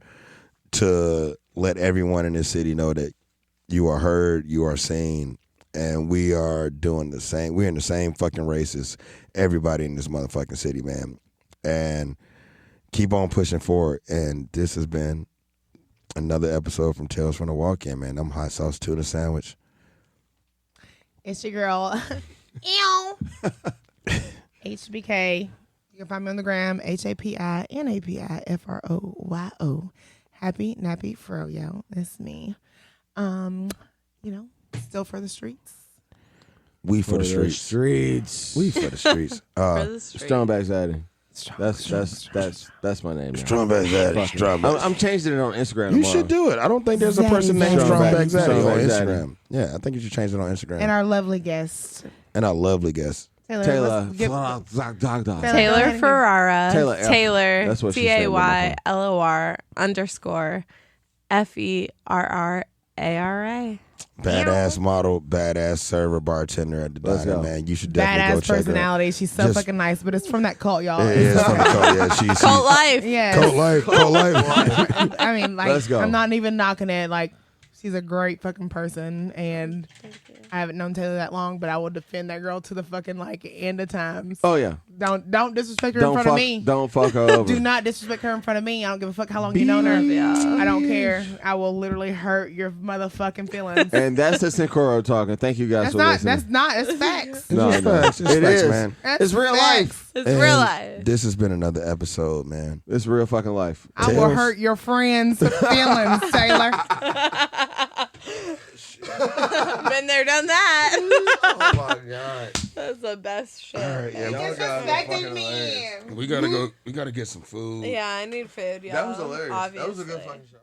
to let everyone in this city know that you are heard, you are seen, and we are doing the same. We're in the same fucking race as everybody in this motherfucking city, man. And keep on pushing forward. And this has been another episode from Tales from the Walk-In, man. I'm Hot Sauce Tuna Sandwich. It's your girl, Ew. HBK. You can find me on the gram, HAPINAPIFROYO. Happy Nappy Froyo. That's me. Still for the streets. We for the streets. We for the streets. For the street. Strongback Zaddy. That's my name. Strongback Zaddy. I'm changing it on Instagram. You tomorrow. should do it. I don't think there's a person named Strongback Zaddy on Instagram. Yeah, I think you should change it on Instagram. And our lovely guest. Taylor Ferrara. Taylor. That's what she said. TaylorFerrara_FERRARA. Badass model, badass server, bartender at the diner, man. You should definitely go Badass check personality. her out. She's so fucking nice, but it's from that cult, y'all. Yeah, it's from the cult. Yeah, she's Cult life. Yeah. Cult life. I mean, like, Let's go. I'm not even knocking it. Like, she's a great fucking person, and I haven't known Taylor that long, but I will defend that girl to the fucking end of times. Oh yeah. Don't disrespect her in front of me. Don't fuck her over. Do not disrespect her in front of me. I don't give a fuck how long you known her. I don't care. I will literally hurt your motherfucking feelings. And that's the Sincoro talking. Thank you guys for listening. That's facts. No, facts. It's it facts, is, man. It's real life. It's And real life. This has been another episode, man. It's real fucking life. I will hurt your friends' feelings, Taylor. Been there, done that. Oh my god. That's the best shit. All right, yeah, Disrespecting me. we gotta go. We gotta get some food. Yeah, I need food, y'all. That was hilarious. That was a good obviously. fucking show.